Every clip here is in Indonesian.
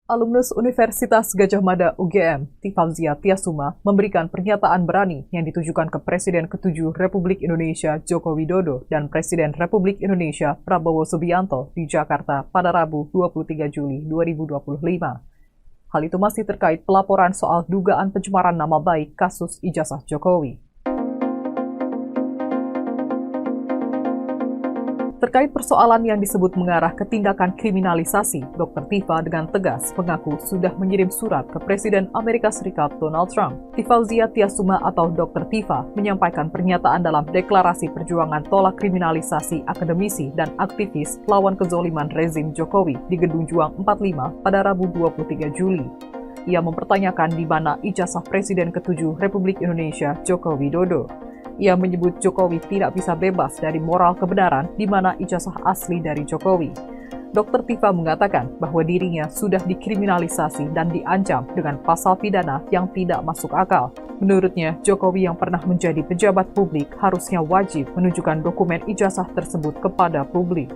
Alumnus Universitas Gadjah Mada UGM, Tifalzia Tiasuma, memberikan pernyataan berani yang ditujukan ke Presiden ke-7 Republik Indonesia Joko Widodo dan Presiden Republik Indonesia Prabowo Subianto di Jakarta pada Rabu 23 Juli 2025. Hal itu masih terkait pelaporan soal dugaan pencemaran nama baik kasus ijazah Jokowi. Terkait persoalan yang disebut mengarah ke tindakan kriminalisasi, Dr. Tifa dengan tegas mengaku sudah mengirim surat ke Presiden Amerika Serikat Donald Trump. Tifalzia Tiasuma atau Dr. Tifa menyampaikan pernyataan dalam deklarasi perjuangan tolak kriminalisasi akademisi dan aktivis lawan kezoliman rezim Jokowi di Gedung Juang 45 pada Rabu 23 Juli. Ia mempertanyakan di mana ijazah Presiden ke-7 Republik Indonesia Joko Widodo. Ia menyebut Jokowi tidak bisa bebas dari moral kebenaran di mana ijazah asli dari Jokowi. Dr. Tifa mengatakan bahwa dirinya sudah dikriminalisasi dan diancam dengan pasal pidana yang tidak masuk akal. Menurutnya, Jokowi yang pernah menjadi pejabat publik harusnya wajib menunjukkan dokumen ijazah tersebut kepada publik.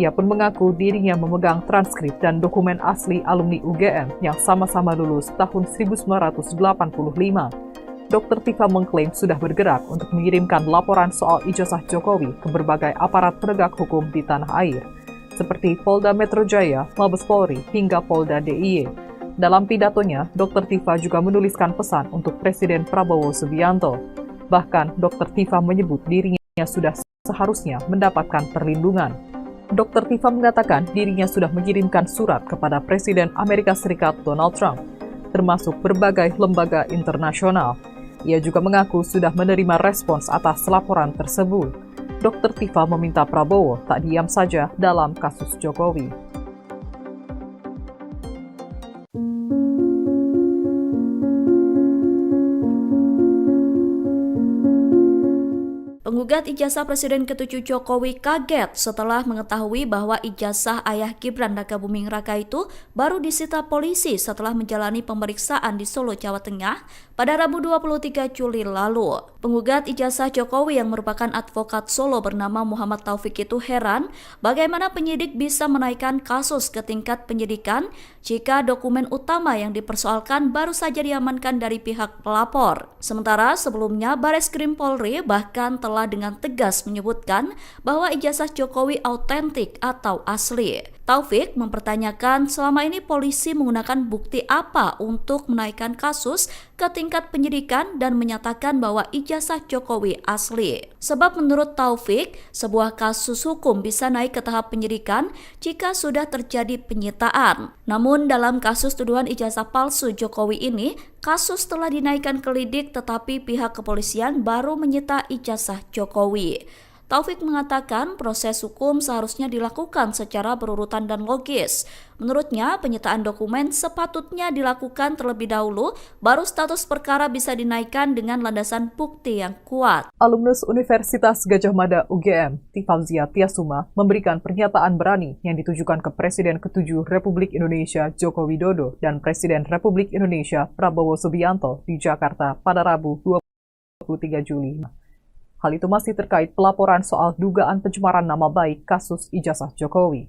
Ia pun mengaku dirinya memegang transkrip dan dokumen asli alumni UGM yang sama-sama lulus tahun 1985. Dr. Tifa mengklaim sudah bergerak untuk mengirimkan laporan soal ijazah Jokowi ke berbagai aparat penegak hukum di tanah air, seperti Polda Metro Jaya, Mabes Polri, hingga Polda DIY. Dalam pidatonya, Dr. Tifa juga menuliskan pesan untuk Presiden Prabowo Subianto. Bahkan, Dr. Tifa menyebut dirinya sudah seharusnya mendapatkan perlindungan. Dr. Tifa mengatakan dirinya sudah mengirimkan surat kepada Presiden Amerika Serikat Donald Trump, termasuk berbagai lembaga internasional. Ia juga mengaku sudah menerima respons atas laporan tersebut. Dr. Tifa meminta Prabowo tak diam saja dalam kasus Jokowi. Penggugat ijazah Presiden ke-7 Jokowi kaget setelah mengetahui bahwa ijazah ayah Gibran Rakabuming Raka itu baru disita polisi setelah menjalani pemeriksaan di Solo, Jawa Tengah pada Rabu 23 Juli lalu. Penggugat ijazah Jokowi yang merupakan advokat Solo bernama Muhammad Taufik itu heran bagaimana penyidik bisa menaikkan kasus ke tingkat penyidikan jika dokumen utama yang dipersoalkan baru saja diamankan dari pihak pelapor. Sementara sebelumnya Bareskrim Polri bahkan telah dengan tegas menyebutkan bahwa ijazah Jokowi autentik atau asli. Taufik mempertanyakan selama ini polisi menggunakan bukti apa untuk menaikkan kasus ke tingkat penyidikan dan menyatakan bahwa ijazah Jokowi asli. Sebab menurut Taufik, sebuah kasus hukum bisa naik ke tahap penyidikan jika sudah terjadi penyitaan. Namun dalam kasus tuduhan ijazah palsu Jokowi ini, kasus telah dinaikkan ke lidik tetapi pihak kepolisian baru menyita ijazah Jokowi. Taufik mengatakan proses hukum seharusnya dilakukan secara berurutan dan logis. Menurutnya, penyitaan dokumen sepatutnya dilakukan terlebih dahulu, baru status perkara bisa dinaikkan dengan landasan bukti yang kuat. Alumnus Universitas Gadjah Mada UGM, Tifalzia Tiasuma, memberikan pernyataan berani yang ditujukan ke Presiden ke-7 Republik Indonesia Joko Widodo dan Presiden Republik Indonesia Prabowo Subianto di Jakarta pada Rabu 23 Juli. Hal itu masih terkait pelaporan soal dugaan pencemaran nama baik kasus ijazah Jokowi.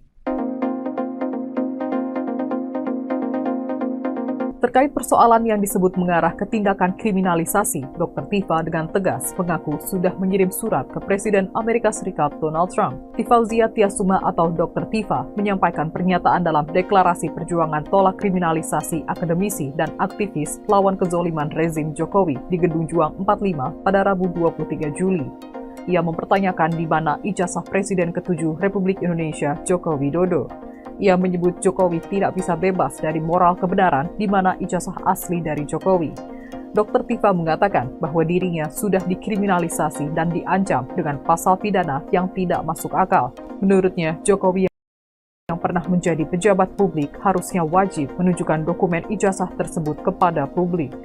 Terkait persoalan yang disebut mengarah ke tindakan kriminalisasi, Dr. Tifa dengan tegas mengaku sudah mengirim surat ke Presiden Amerika Serikat Donald Trump. Tifalzia Tiasuma atau Dr. Tifa menyampaikan pernyataan dalam deklarasi perjuangan tolak kriminalisasi akademisi dan aktivis lawan kezoliman rezim Jokowi di Gedung Juang 45 pada Rabu 23 Juli. Ia mempertanyakan di mana ijazah Presiden ke-7 Republik Indonesia Joko Widodo. Ia menyebut Jokowi tidak bisa bebas dari moral kebenaran di mana ijazah asli dari Jokowi. Dr. Tifa mengatakan bahwa dirinya sudah dikriminalisasi dan diancam dengan pasal pidana yang tidak masuk akal. Menurutnya, Jokowi yang pernah menjadi pejabat publik harusnya wajib menunjukkan dokumen ijazah tersebut kepada publik.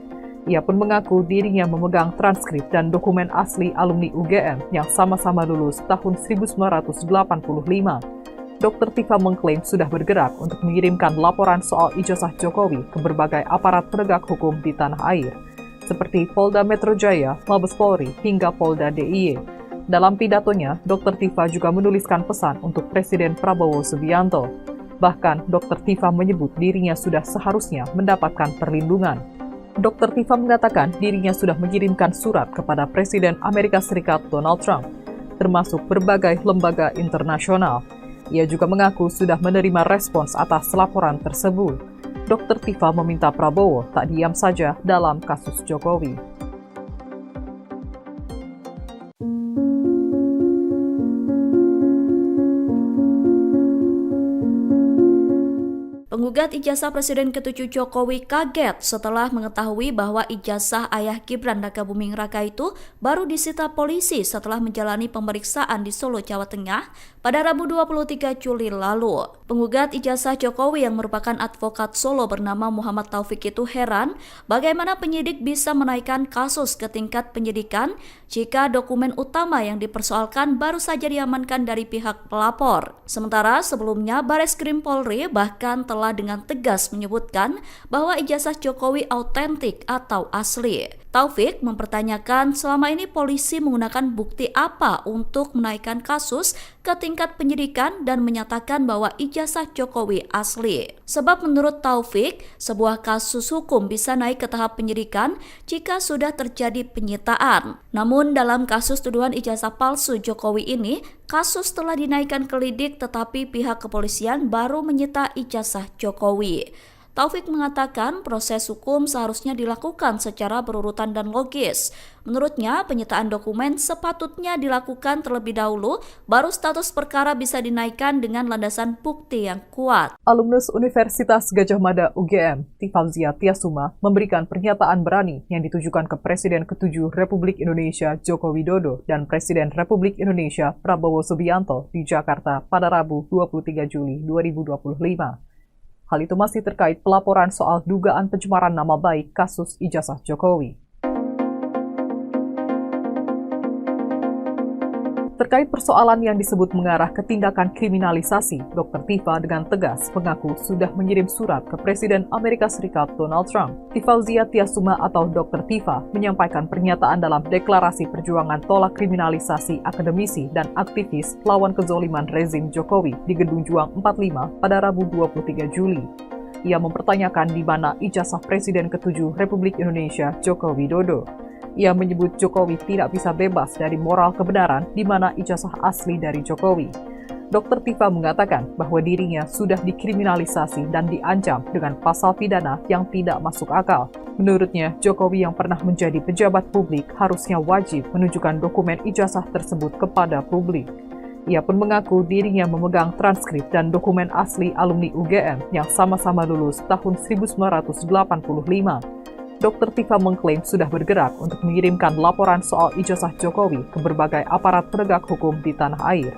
Ia pun mengaku dirinya memegang transkrip dan dokumen asli alumni UGM yang sama-sama lulus tahun 1985. Dr. Tifa mengklaim sudah bergerak untuk mengirimkan laporan soal ijazah Jokowi ke berbagai aparat penegak hukum di tanah air, seperti Polda Metro Jaya, Mabes Polri, hingga Polda DIY. Dalam pidatonya, Dr. Tifa juga menuliskan pesan untuk Presiden Prabowo Subianto. Bahkan, Dr. Tifa menyebut dirinya sudah seharusnya mendapatkan perlindungan. Dr. Tifa mengatakan dirinya sudah mengirimkan surat kepada Presiden Amerika Serikat Donald Trump, termasuk berbagai lembaga internasional. Ia juga mengaku sudah menerima respons atas laporan tersebut. Dr. Tifa meminta Prabowo tak diam saja dalam kasus Jokowi. Penggugat ijazah Presiden ke-7 Jokowi kaget setelah mengetahui bahwa ijazah ayah Gibran Rakabuming Raka itu baru disita polisi setelah menjalani pemeriksaan di Solo, Jawa Tengah pada Rabu 23 Juli lalu. Penggugat ijazah Jokowi yang merupakan advokat Solo bernama Muhammad Taufik itu heran bagaimana penyidik bisa menaikkan kasus ke tingkat penyidikan jika dokumen utama yang dipersoalkan baru saja diamankan dari pihak pelapor. Sementara sebelumnya Bareskrim Polri bahkan telah dengan tegas menyebutkan bahwa ijazah Jokowi autentik atau asli. Taufik mempertanyakan selama ini polisi menggunakan bukti apa untuk menaikkan kasus ke tingkat penyidikan dan menyatakan bahwa ijazah Jokowi asli. Sebab menurut Taufik, sebuah kasus hukum bisa naik ke tahap penyidikan jika sudah terjadi penyitaan. Namun dalam kasus tuduhan ijazah palsu Jokowi ini, kasus telah dinaikkan ke lidik tetapi pihak kepolisian baru menyita ijazah Jokowi. Taufik mengatakan proses hukum seharusnya dilakukan secara berurutan dan logis. Menurutnya, penyitaan dokumen sepatutnya dilakukan terlebih dahulu, baru status perkara bisa dinaikkan dengan landasan bukti yang kuat. Alumnus Universitas Gadjah Mada UGM, Tifalzia Tiasuma, memberikan pernyataan berani yang ditujukan ke Presiden ke-7 Republik Indonesia Joko Widodo dan Presiden Republik Indonesia Prabowo Subianto di Jakarta pada Rabu 23 Juli 2025. Hal itu masih terkait pelaporan soal dugaan pencemaran nama baik kasus ijazah Jokowi. Terkait persoalan yang disebut mengarah ke tindakan kriminalisasi, Dr. Tifa dengan tegas mengaku sudah mengirim surat ke Presiden Amerika Serikat Donald Trump. Tifalzia Tiasuma atau Dr. Tifa menyampaikan pernyataan dalam deklarasi perjuangan tolak kriminalisasi akademisi dan aktivis lawan kezoliman rezim Jokowi di Gedung Juang 45 pada Rabu 23 Juli. Ia mempertanyakan di mana ijazah Presiden ke-7 Republik Indonesia Joko Widodo. Ia menyebut Jokowi tidak bisa bebas dari moral kebenaran di mana ijazah asli dari Jokowi. Dr. Tifa mengatakan bahwa dirinya sudah dikriminalisasi dan diancam dengan pasal pidana yang tidak masuk akal. Menurutnya, Jokowi yang pernah menjadi pejabat publik harusnya wajib menunjukkan dokumen ijazah tersebut kepada publik. Ia pun mengaku dirinya memegang transkrip dan dokumen asli alumni UGM yang sama-sama lulus tahun 1985. Dr. Tifa mengklaim sudah bergerak untuk mengirimkan laporan soal ijazah Jokowi ke berbagai aparat penegak hukum di tanah air,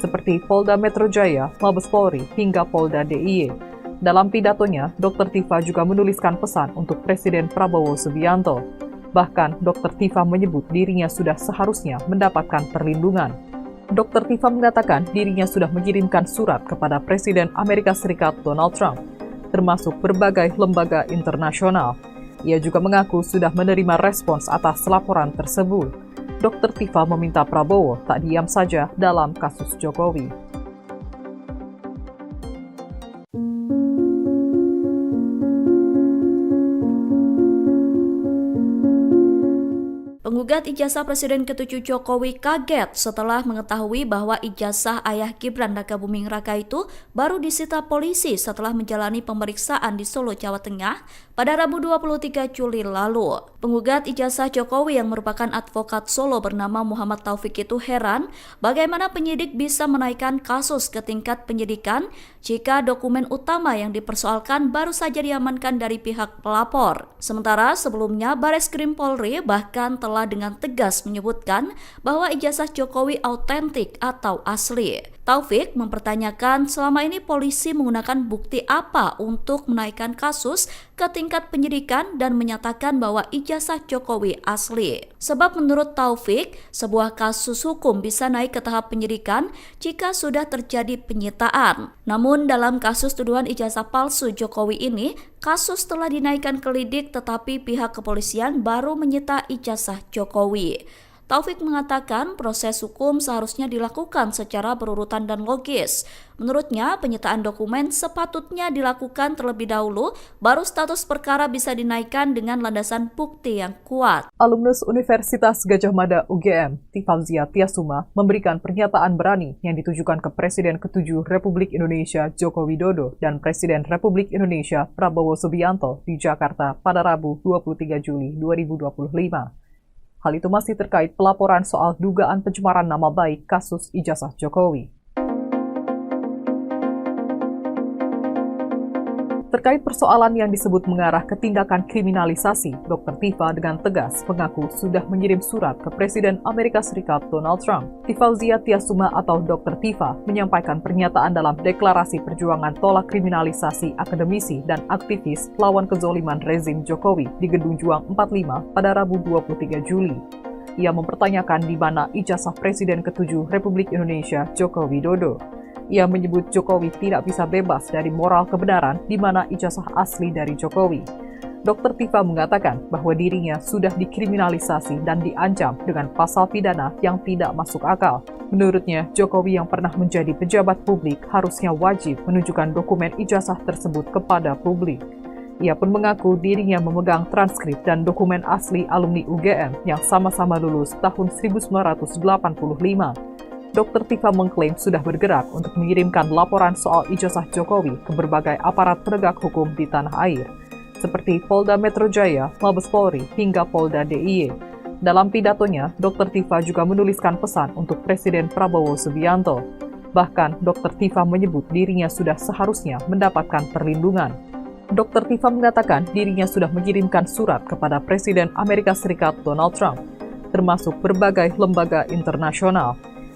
seperti Polda Metro Jaya, Mabes Polri, hingga Polda DIY. Dalam pidatonya, Dr. Tifa juga menuliskan pesan untuk Presiden Prabowo Subianto. Bahkan, Dr. Tifa menyebut dirinya sudah seharusnya mendapatkan perlindungan. Dr. Tifa mengatakan dirinya sudah mengirimkan surat kepada Presiden Amerika Serikat Donald Trump, termasuk berbagai lembaga internasional. Ia juga mengaku sudah menerima respons atas laporan tersebut. Dr. Tifa meminta Prabowo tak diam saja dalam kasus Jokowi. Penggugat ijazah Presiden ke-7 Jokowi kaget setelah mengetahui bahwa ijazah ayah Gibran Rakabuming Raka itu baru disita polisi setelah menjalani pemeriksaan di Solo, Jawa Tengah pada Rabu 23 Juli lalu. Penggugat ijazah Jokowi yang merupakan advokat Solo bernama Muhammad Taufik itu heran bagaimana penyidik bisa menaikkan kasus ke tingkat penyidikan jika dokumen utama yang dipersoalkan baru saja diamankan dari pihak pelapor. Sementara sebelumnya Bareskrim Polri bahkan telah dengan tegas menyebutkan bahwa ijazah Jokowi autentik atau asli. Taufik mempertanyakan selama ini polisi menggunakan bukti apa untuk menaikkan kasus ke tingkat penyidikan dan menyatakan bahwa ijazah Jokowi asli. Sebab menurut Taufik, sebuah kasus hukum bisa naik ke tahap penyidikan jika sudah terjadi penyitaan. Namun dalam kasus tuduhan ijazah palsu Jokowi ini, kasus telah dinaikkan ke lidik tetapi pihak kepolisian baru menyita ijazah Jokowi. Taufik mengatakan proses hukum seharusnya dilakukan secara berurutan dan logis. Menurutnya, penyitaan dokumen sepatutnya dilakukan terlebih dahulu, baru status perkara bisa dinaikkan dengan landasan bukti yang kuat. Alumnus Universitas Gadjah Mada UGM, Tifauzia Tiasuma, memberikan pernyataan berani yang ditujukan ke Presiden ke-7 Republik Indonesia Joko Widodo dan Presiden Republik Indonesia Prabowo Subianto di Jakarta pada Rabu 23 Juli 2025. Hal itu masih terkait pelaporan soal dugaan pencemaran nama baik kasus ijazah Jokowi. Terkait persoalan yang disebut mengarah ke tindakan kriminalisasi, Dr. Tifa dengan tegas mengaku sudah mengirim surat ke Presiden Amerika Serikat Donald Trump. Tifauzia Tiasuma atau Dr. Tifa menyampaikan pernyataan dalam deklarasi perjuangan tolak kriminalisasi akademisi dan aktivis lawan kezoliman rezim Jokowi di Gedung Juang 45 pada Rabu 23 Juli. Ia mempertanyakan di mana ijazah Presiden ke-7 Republik Indonesia Joko Widodo. Ia menyebut Jokowi tidak bisa bebas dari moral kebenaran di mana ijazah asli dari Jokowi. Dr. Tifa mengatakan bahwa dirinya sudah dikriminalisasi dan diancam dengan pasal pidana yang tidak masuk akal. Menurutnya, Jokowi yang pernah menjadi pejabat publik harusnya wajib menunjukkan dokumen ijazah tersebut kepada publik. Ia pun mengaku dirinya memegang transkrip dan dokumen asli alumni UGM yang sama-sama lulus tahun 1985. Dr. Tifa mengklaim sudah bergerak untuk mengirimkan laporan soal ijazah Jokowi ke berbagai aparat penegak hukum di tanah air, seperti Polda Metro Jaya, Mabes Polri, hingga Polda DIY. Dalam pidatonya, Dr. Tifa juga menuliskan pesan untuk Presiden Prabowo Subianto. Bahkan, Dr. Tifa menyebut dirinya sudah seharusnya mendapatkan perlindungan. Dr. Tifa mengatakan dirinya sudah mengirimkan surat kepada Presiden Amerika Serikat Donald Trump, termasuk berbagai lembaga internasional.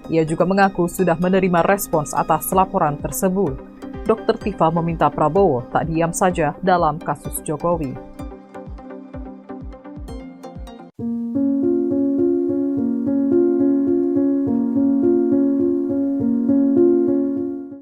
Ia juga mengaku sudah menerima respons atas laporan tersebut. Dr. Tifa meminta Prabowo tak diam saja dalam kasus Jokowi.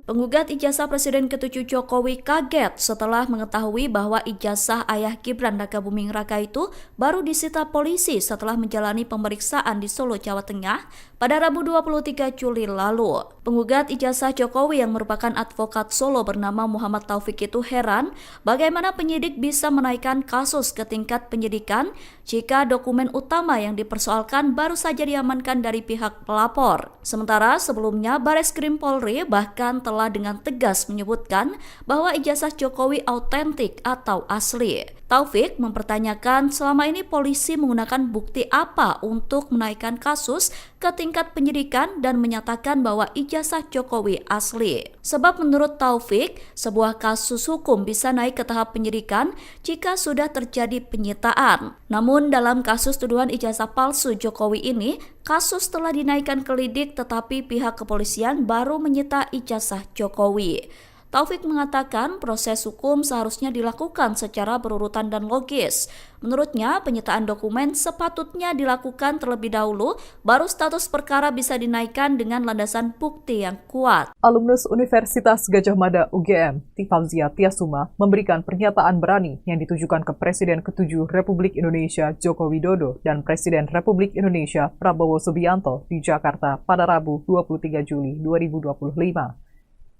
Penggugat ijazah Presiden ke-7 Jokowi kaget setelah mengetahui bahwa ijazah ayah Gibran Rakabuming Raka itu baru disita polisi setelah menjalani pemeriksaan di Solo, Jawa Tengah pada Rabu 23 Juli lalu. Penggugat ijazah Jokowi yang merupakan advokat Solo bernama Muhammad Taufik itu heran bagaimana penyidik bisa menaikkan kasus ke tingkat penyidikan jika dokumen utama yang dipersoalkan baru saja diamankan dari pihak pelapor. Sementara sebelumnya Bareskrim Polri bahkan telah dengan tegas menyebutkan bahwa ijazah Jokowi autentik atau asli. Taufik mempertanyakan selama ini polisi menggunakan bukti apa untuk menaikkan kasus ke tingkat penyidikan dan menyatakan bahwa ijazah Jokowi asli. Sebab menurut Taufik, sebuah kasus hukum bisa naik ke tahap penyidikan jika sudah terjadi penyitaan. Namun dalam kasus tuduhan ijazah palsu Jokowi ini, kasus telah dinaikkan ke lidik tetapi pihak kepolisian baru menyita ijazah Jokowi. Taufik mengatakan proses hukum seharusnya dilakukan secara berurutan dan logis. Menurutnya, penyitaan dokumen sepatutnya dilakukan terlebih dahulu, baru status perkara bisa dinaikkan dengan landasan bukti yang kuat. Alumnus Universitas Gadjah Mada UGM, Tifauzia Tiasuma, memberikan pernyataan berani yang ditujukan ke Presiden ke-7 Republik Indonesia Joko Widodo dan Presiden Republik Indonesia Prabowo Subianto di Jakarta pada Rabu 23 Juli 2025.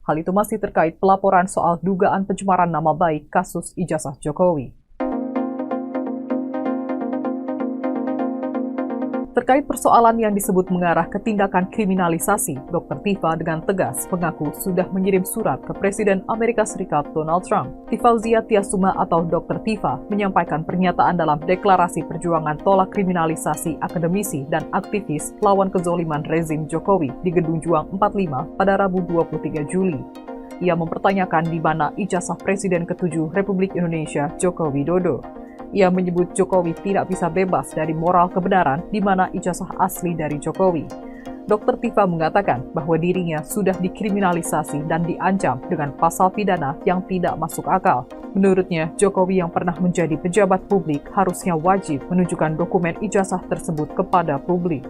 Hal itu masih terkait pelaporan soal dugaan pencemaran nama baik kasus ijazah Jokowi. Terkait persoalan yang disebut mengarah ke tindakan kriminalisasi, Dr. Tifa dengan tegas mengaku sudah mengirim surat ke Presiden Amerika Serikat Donald Trump. Tifauzia Tiasuma atau Dr. Tifa menyampaikan pernyataan dalam deklarasi perjuangan tolak kriminalisasi akademisi dan aktivis lawan kezoliman rezim Jokowi di Gedung Juang 45 pada Rabu 23 Juli. Ia mempertanyakan di mana ijazah Presiden ke-7 Republik Indonesia Joko Widodo. Ia menyebut Jokowi tidak bisa bebas dari moral kebenaran di mana ijazah asli dari Jokowi. Dr. Tifa mengatakan bahwa dirinya sudah dikriminalisasi dan diancam dengan pasal pidana yang tidak masuk akal. Menurutnya, Jokowi yang pernah menjadi pejabat publik harusnya wajib menunjukkan dokumen ijazah tersebut kepada publik.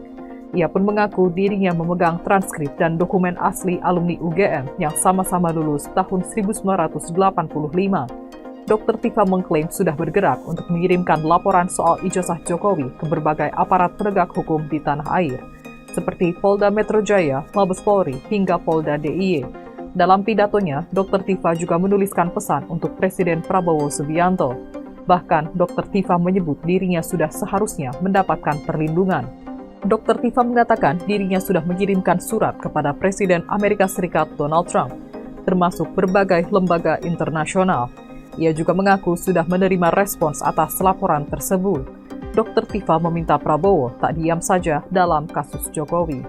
Ia pun mengaku dirinya memegang transkrip dan dokumen asli alumni UGM yang sama-sama lulus tahun 1985. Dr. Tifa mengklaim sudah bergerak untuk mengirimkan laporan soal ijazah Jokowi ke berbagai aparat penegak hukum di tanah air, seperti Polda Metro Jaya, Mabes Polri, hingga Polda DIY. Dalam pidatonya, Dr. Tifa juga menuliskan pesan untuk Presiden Prabowo Subianto. Bahkan, Dr. Tifa menyebut dirinya sudah seharusnya mendapatkan perlindungan. Dr. Tifa mengatakan dirinya sudah mengirimkan surat kepada Presiden Amerika Serikat Donald Trump, termasuk berbagai lembaga internasional. Ia juga mengaku sudah menerima respons atas laporan tersebut. Dr. Tifa meminta Prabowo tak diam saja dalam kasus Jokowi.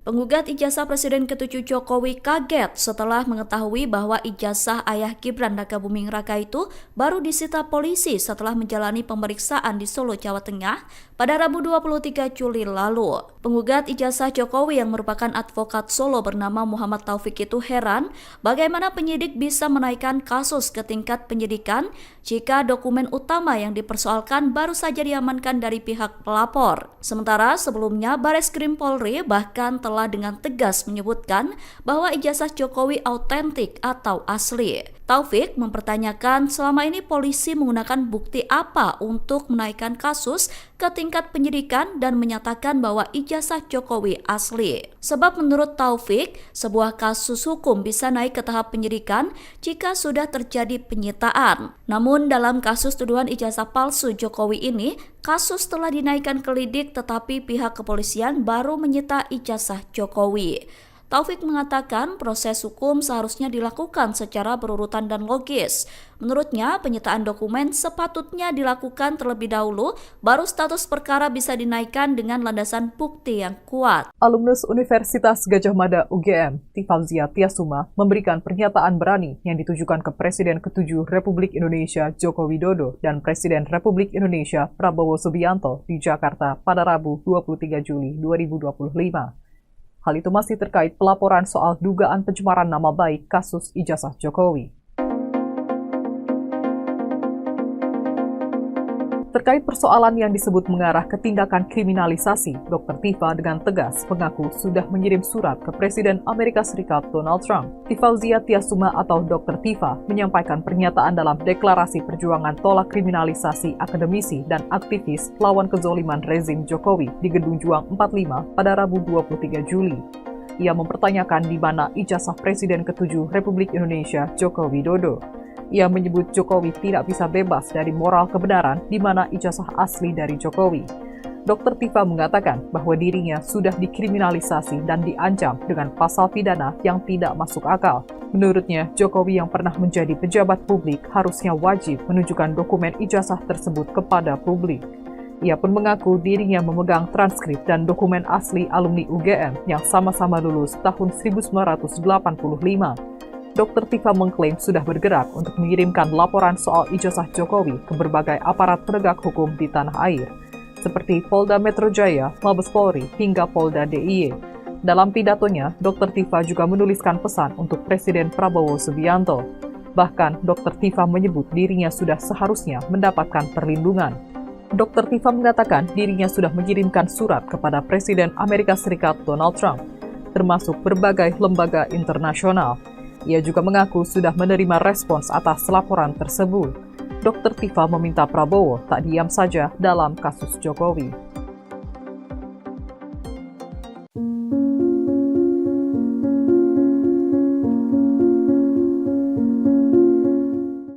Penggugat ijazah Presiden ke-7 Jokowi kaget setelah mengetahui bahwa ijazah ayah Gibran Rakabuming Raka itu baru disita polisi setelah menjalani pemeriksaan di Solo, Jawa Tengah pada Rabu 23 Juli lalu. Penggugat ijazah Jokowi yang merupakan advokat Solo bernama Muhammad Taufik itu heran bagaimana penyidik bisa menaikkan kasus ke tingkat penyidikan jika dokumen utama yang dipersoalkan baru saja diamankan dari pihak pelapor. Sementara sebelumnya Bareskrim Polri bahkan telah dengan tegas menyebutkan bahwa ijazah Jokowi autentik atau asli. Taufik mempertanyakan selama ini polisi menggunakan bukti apa untuk menaikkan kasus ke tingkat penyidikan dan menyatakan bahwa ijazah Jokowi asli. Sebab menurut Taufik, sebuah kasus hukum bisa naik ke tahap penyidikan jika sudah terjadi penyitaan. Namun dalam kasus tuduhan ijazah palsu Jokowi ini, kasus telah dinaikkan ke lidik tetapi pihak kepolisian baru menyita ijazah Jokowi. Taufik mengatakan proses hukum seharusnya dilakukan secara berurutan dan logis. Menurutnya, penyitaan dokumen sepatutnya dilakukan terlebih dahulu, baru status perkara bisa dinaikkan dengan landasan bukti yang kuat. Alumnus Universitas Gadjah Mada UGM, Tifauzia Tiasuma, memberikan pernyataan berani yang ditujukan ke Presiden ke-7 Republik Indonesia Joko Widodo dan Presiden Republik Indonesia Prabowo Subianto di Jakarta pada Rabu 23 Juli 2025. Hal itu masih terkait pelaporan soal dugaan pencemaran nama baik kasus ijazah Jokowi. Terkait persoalan yang disebut mengarah ke tindakan kriminalisasi, Dr. Tifa dengan tegas mengaku sudah mengirim surat ke Presiden Amerika Serikat Donald Trump. Tifauzia Tiasuma atau Dr. Tifa menyampaikan pernyataan dalam deklarasi perjuangan tolak kriminalisasi akademisi dan aktivis lawan kezoliman rezim Jokowi di Gedung Juang 45 pada Rabu 23 Juli. Ia mempertanyakan di mana ijazah Presiden ke-7 Republik Indonesia Joko Widodo. Ia menyebut Jokowi tidak bisa bebas dari moral kebenaran di mana ijazah asli dari Jokowi. Dr. Tifa mengatakan bahwa dirinya sudah dikriminalisasi dan diancam dengan pasal pidana yang tidak masuk akal. Menurutnya, Jokowi yang pernah menjadi pejabat publik harusnya wajib menunjukkan dokumen ijazah tersebut kepada publik. Ia pun mengaku dirinya memegang transkrip dan dokumen asli alumni UGM yang sama-sama lulus tahun 1985. Dr. Tifa mengklaim sudah bergerak untuk mengirimkan laporan soal ijazah Jokowi ke berbagai aparat penegak hukum di tanah air, seperti Polda Metro Jaya, Mabes Polri, hingga Polda DIY. Dalam pidatonya, Dr. Tifa juga menuliskan pesan untuk Presiden Prabowo Subianto. Bahkan, Dr. Tifa menyebut dirinya sudah seharusnya mendapatkan perlindungan. Dr. Tifa mengatakan dirinya sudah mengirimkan surat kepada Presiden Amerika Serikat Donald Trump, termasuk berbagai lembaga internasional. Ia juga mengaku sudah menerima respons atas laporan tersebut. Dr. Tifa meminta Prabowo tak diam saja dalam kasus Jokowi.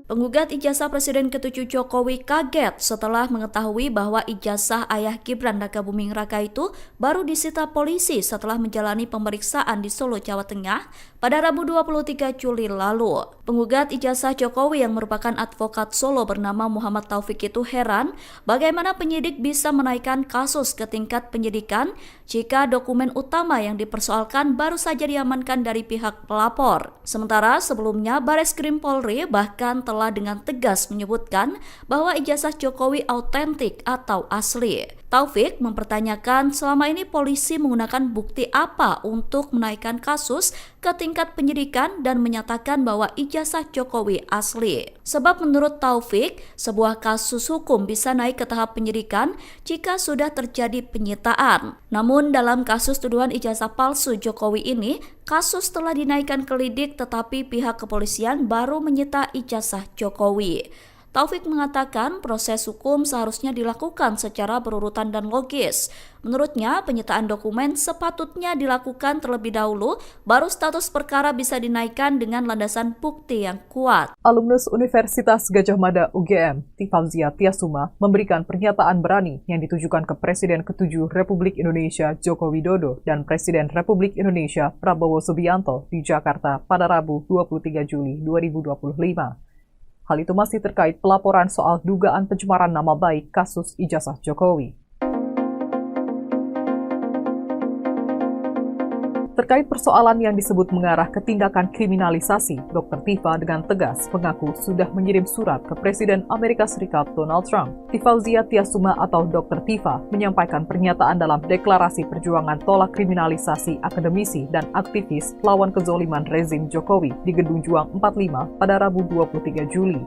Penggugat ijazah Presiden ke-7 Jokowi kaget setelah mengetahui bahwa ijazah ayah Gibran Rakabuming Raka itu baru disita polisi setelah menjalani pemeriksaan di Solo, Jawa Tengah pada Rabu 23 Juli lalu. Penggugat ijazah Jokowi yang merupakan advokat Solo bernama Muhammad Taufik itu heran bagaimana penyidik bisa menaikkan kasus ke tingkat penyidikan jika dokumen utama yang dipersoalkan baru saja diamankan dari pihak pelapor. Sementara sebelumnya Bareskrim Polri bahkan telah dengan tegas menyebutkan bahwa ijazah Jokowi autentik atau asli. Taufik mempertanyakan selama ini polisi menggunakan bukti apa untuk menaikkan kasus ke tingkat penyidikan dan menyatakan bahwa ijazah Jokowi asli. Sebab menurut Taufik, sebuah kasus hukum bisa naik ke tahap penyidikan jika sudah terjadi penyitaan. Namun dalam kasus tuduhan ijazah palsu Jokowi ini, kasus telah dinaikkan ke lidik tetapi pihak kepolisian baru menyita ijazah Jokowi. Taufik mengatakan proses hukum seharusnya dilakukan secara berurutan dan logis. Menurutnya, penyitaan dokumen sepatutnya dilakukan terlebih dahulu, baru status perkara bisa dinaikkan dengan landasan bukti yang kuat. Alumnus Universitas Gadjah Mada UGM, Tifauzia Tiasuma, memberikan pernyataan berani yang ditujukan ke Presiden ke-7 Republik Indonesia Joko Widodo dan Presiden Republik Indonesia Prabowo Subianto di Jakarta pada Rabu 23 Juli 2025. Hal itu masih terkait pelaporan soal dugaan pencemaran nama baik kasus ijazah Jokowi. Terkait persoalan yang disebut mengarah ke tindakan kriminalisasi, Dr. Tifa dengan tegas mengaku sudah mengirim surat ke Presiden Amerika Serikat Donald Trump. Tifauzia Tiasuma atau Dr. Tifa menyampaikan pernyataan dalam deklarasi perjuangan tolak kriminalisasi akademisi dan aktivis lawan kezoliman rezim Jokowi di Gedung Juang 45 pada Rabu 23 Juli.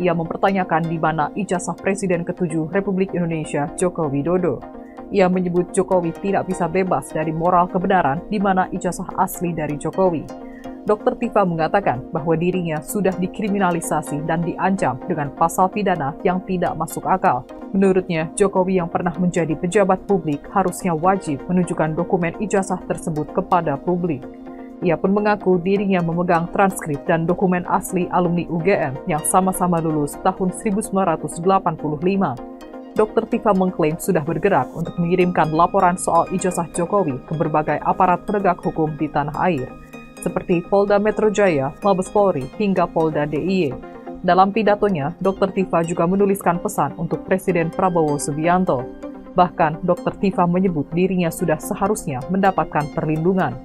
Ia mempertanyakan di mana ijazah Presiden ke-7 Republik Indonesia Joko Widodo. Ia menyebut Jokowi tidak bisa bebas dari moral kebenaran di mana ijazah asli dari Jokowi. Dr. Tifa mengatakan bahwa dirinya sudah dikriminalisasi dan diancam dengan pasal pidana yang tidak masuk akal. Menurutnya, Jokowi yang pernah menjadi pejabat publik harusnya wajib menunjukkan dokumen ijazah tersebut kepada publik. Ia pun mengaku dirinya memegang transkrip dan dokumen asli alumni UGM yang sama-sama lulus tahun 1985. Dr. Tifa mengklaim sudah bergerak untuk mengirimkan laporan soal ijazah Jokowi ke berbagai aparat penegak hukum di tanah air, seperti Polda Metro Jaya, Mabes Polri, hingga Polda DIY. Dalam pidatonya, Dr. Tifa juga menuliskan pesan untuk Presiden Prabowo Subianto. Bahkan, Dr. Tifa menyebut dirinya sudah seharusnya mendapatkan perlindungan.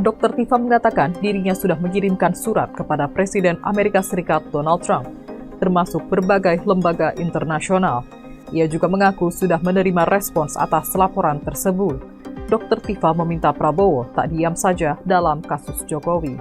Dr. Tifa mengatakan dirinya sudah mengirimkan surat kepada Presiden Amerika Serikat Donald Trump, termasuk berbagai lembaga internasional. Ia juga mengaku sudah menerima respons atas laporan tersebut. Dr. Tifa meminta Prabowo tak diam saja dalam kasus Jokowi.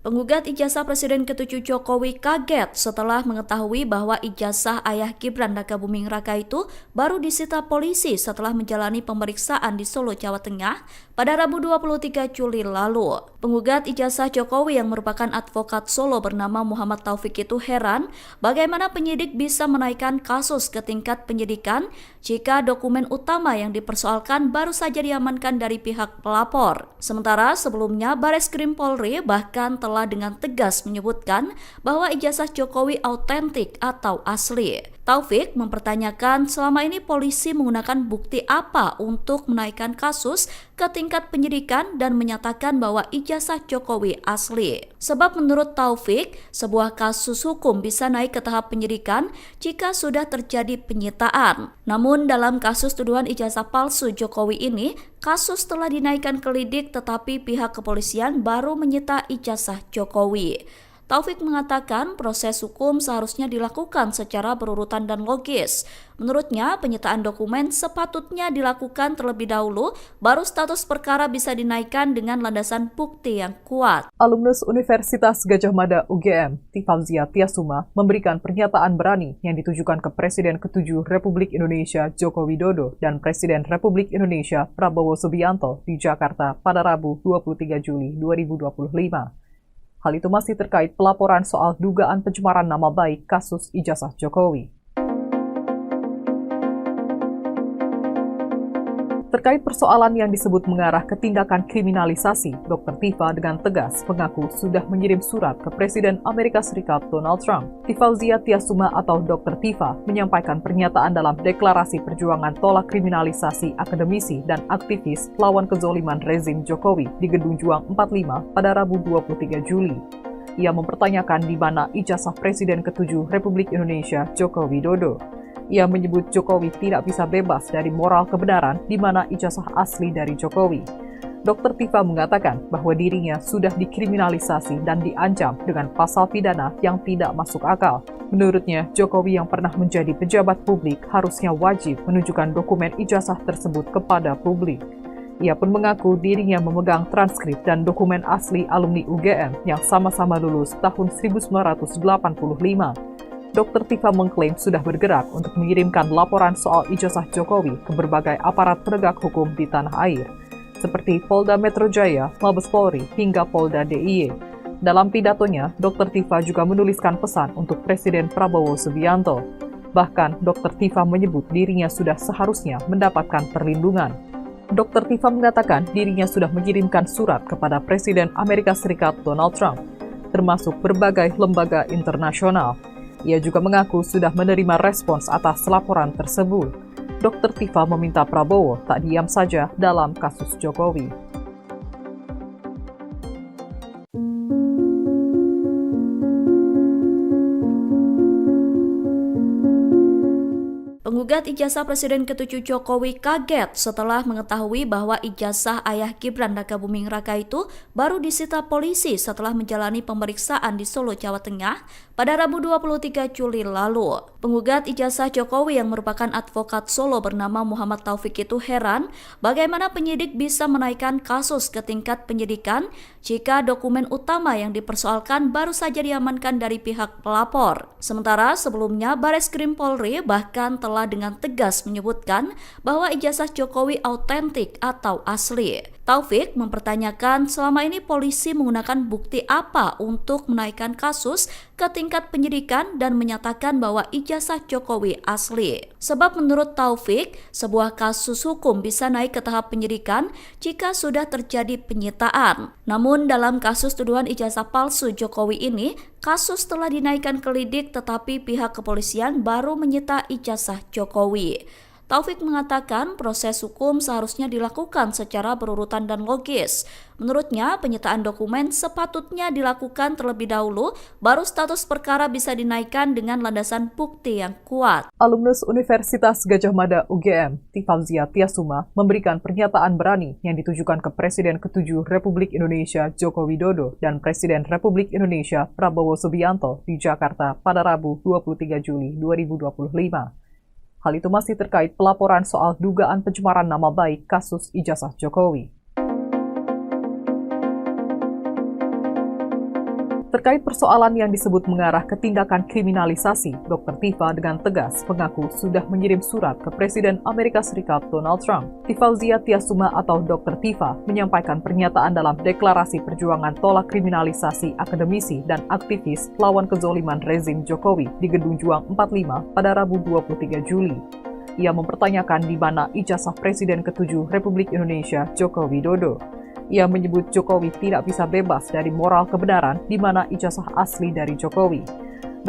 Penggugat ijazah Presiden ke-7 Jokowi kaget setelah mengetahui bahwa ijazah ayah Gibran Rakabuming Raka itu baru disita polisi setelah menjalani pemeriksaan di Solo, Jawa Tengah pada Rabu 23 Juli lalu. Penggugat ijazah Jokowi yang merupakan advokat Solo bernama Muhammad Taufik itu heran bagaimana penyidik bisa menaikkan kasus ke tingkat penyidikan jika dokumen utama yang dipersoalkan baru saja diamankan dari pihak pelapor. Sementara sebelumnya Bareskrim Polri bahkan telah dengan tegas menyebutkan bahwa ijazah Jokowi autentik atau asli. Taufik mempertanyakan selama ini polisi menggunakan bukti apa untuk menaikkan kasus ke tingkat penyidikan dan menyatakan bahwa ijazah Jokowi asli. Sebab menurut Taufik, sebuah kasus hukum bisa naik ke tahap penyidikan jika sudah terjadi penyitaan. Namun dalam kasus tuduhan ijazah palsu Jokowi ini, kasus telah dinaikkan ke lidik tetapi pihak kepolisian baru menyita ijazah Jokowi. Taufik mengatakan proses hukum seharusnya dilakukan secara berurutan dan logis. Menurutnya, penyitaan dokumen sepatutnya dilakukan terlebih dahulu, baru status perkara bisa dinaikkan dengan landasan bukti yang kuat. Alumnus Universitas Gadjah Mada UGM, Tifauzia Tiasuma, memberikan pernyataan berani yang ditujukan ke Presiden ke-7 Republik Indonesia Joko Widodo dan Presiden Republik Indonesia Prabowo Subianto di Jakarta pada Rabu 23 Juli 2025. Hal itu masih terkait pelaporan soal dugaan pencemaran nama baik kasus ijazah Jokowi. Terkait persoalan yang disebut mengarah ke tindakan kriminalisasi, Dr. Tifa dengan tegas mengaku sudah mengirim surat ke Presiden Amerika Serikat Donald Trump. Tifauzia Tiasuma atau Dr. Tifa menyampaikan pernyataan dalam deklarasi perjuangan tolak kriminalisasi akademisi dan aktivis lawan kezoliman rezim Jokowi di Gedung Juang 45 pada Rabu 23 Juli. Ia mempertanyakan di mana ijazah Presiden ke-7 Republik Indonesia Joko Widodo. Ia menyebut Jokowi tidak bisa bebas dari moral kebenaran di mana ijazah asli dari Jokowi. Dr. Tifa mengatakan bahwa dirinya sudah dikriminalisasi dan diancam dengan pasal pidana yang tidak masuk akal. Menurutnya, Jokowi yang pernah menjadi pejabat publik harusnya wajib menunjukkan dokumen ijazah tersebut kepada publik. Ia pun mengaku dirinya memegang transkrip dan dokumen asli alumni UGM yang sama-sama lulus tahun 1985. Dr. Tifa mengklaim sudah bergerak untuk mengirimkan laporan soal ijazah Jokowi ke berbagai aparat penegak hukum di tanah air, seperti Polda Metro Jaya, Mabes Polri, hingga Polda DIY. Dalam pidatonya, Dr. Tifa juga menuliskan pesan untuk Presiden Prabowo Subianto. Bahkan, Dr. Tifa menyebut dirinya sudah seharusnya mendapatkan perlindungan. Dr. Tifa mengatakan dirinya sudah mengirimkan surat kepada Presiden Amerika Serikat Donald Trump, termasuk berbagai lembaga internasional. Ia juga mengaku sudah menerima respons atas laporan tersebut. Dr. Tifa meminta Prabowo tak diam saja dalam kasus Jokowi. Penggugat ijazah Presiden ke-7 Jokowi kaget setelah mengetahui bahwa ijazah ayah Gibran Rakabuming Raka itu baru disita polisi setelah menjalani pemeriksaan di Solo, Jawa Tengah pada Rabu 23 Juli lalu. Penggugat ijazah Jokowi yang merupakan advokat Solo bernama Muhammad Taufik itu heran bagaimana penyidik bisa menaikkan kasus ke tingkat penyidikan jika dokumen utama yang dipersoalkan baru saja diamankan dari pihak pelapor. Sementara sebelumnya Bareskrim Polri bahkan telah dengan tegas menyebutkan bahwa ijazah Jokowi autentik atau asli. Taufik mempertanyakan selama ini polisi menggunakan bukti apa untuk menaikkan kasus ke tingkat penyidikan dan menyatakan bahwa ijazah Jokowi asli. Sebab menurut Taufik, sebuah kasus hukum bisa naik ke tahap penyidikan jika sudah terjadi penyitaan. Namun dalam kasus tuduhan ijazah palsu Jokowi ini, kasus telah dinaikkan ke lidik tetapi pihak kepolisian baru menyita ijazah Jokowi. Taufik mengatakan proses hukum seharusnya dilakukan secara berurutan dan logis. Menurutnya, penyitaan dokumen sepatutnya dilakukan terlebih dahulu, baru status perkara bisa dinaikkan dengan landasan bukti yang kuat. Alumnus Universitas Gadjah Mada UGM, Tifalzia Tiasuma, memberikan pernyataan berani yang ditujukan ke Presiden ke-7 Republik Indonesia Joko Widodo dan Presiden Republik Indonesia Prabowo Subianto di Jakarta pada Rabu 23 Juli 2025. Hal itu masih terkait pelaporan soal dugaan pencemaran nama baik kasus ijazah Jokowi. Terkait persoalan yang disebut mengarah ke tindakan kriminalisasi, Dr. Tifa dengan tegas mengaku sudah mengirim surat ke Presiden Amerika Serikat Donald Trump. Tifalzia Tiasuma atau Dr. Tifa menyampaikan pernyataan dalam deklarasi perjuangan tolak kriminalisasi akademisi dan aktivis lawan kezoliman rezim Jokowi di Gedung Juang 45 pada Rabu 23 Juli. Ia mempertanyakan di mana ijazah Presiden ke-7 Republik Indonesia Joko Widodo. Ia menyebut Jokowi tidak bisa bebas dari moral kebenaran di mana ijazah asli dari Jokowi.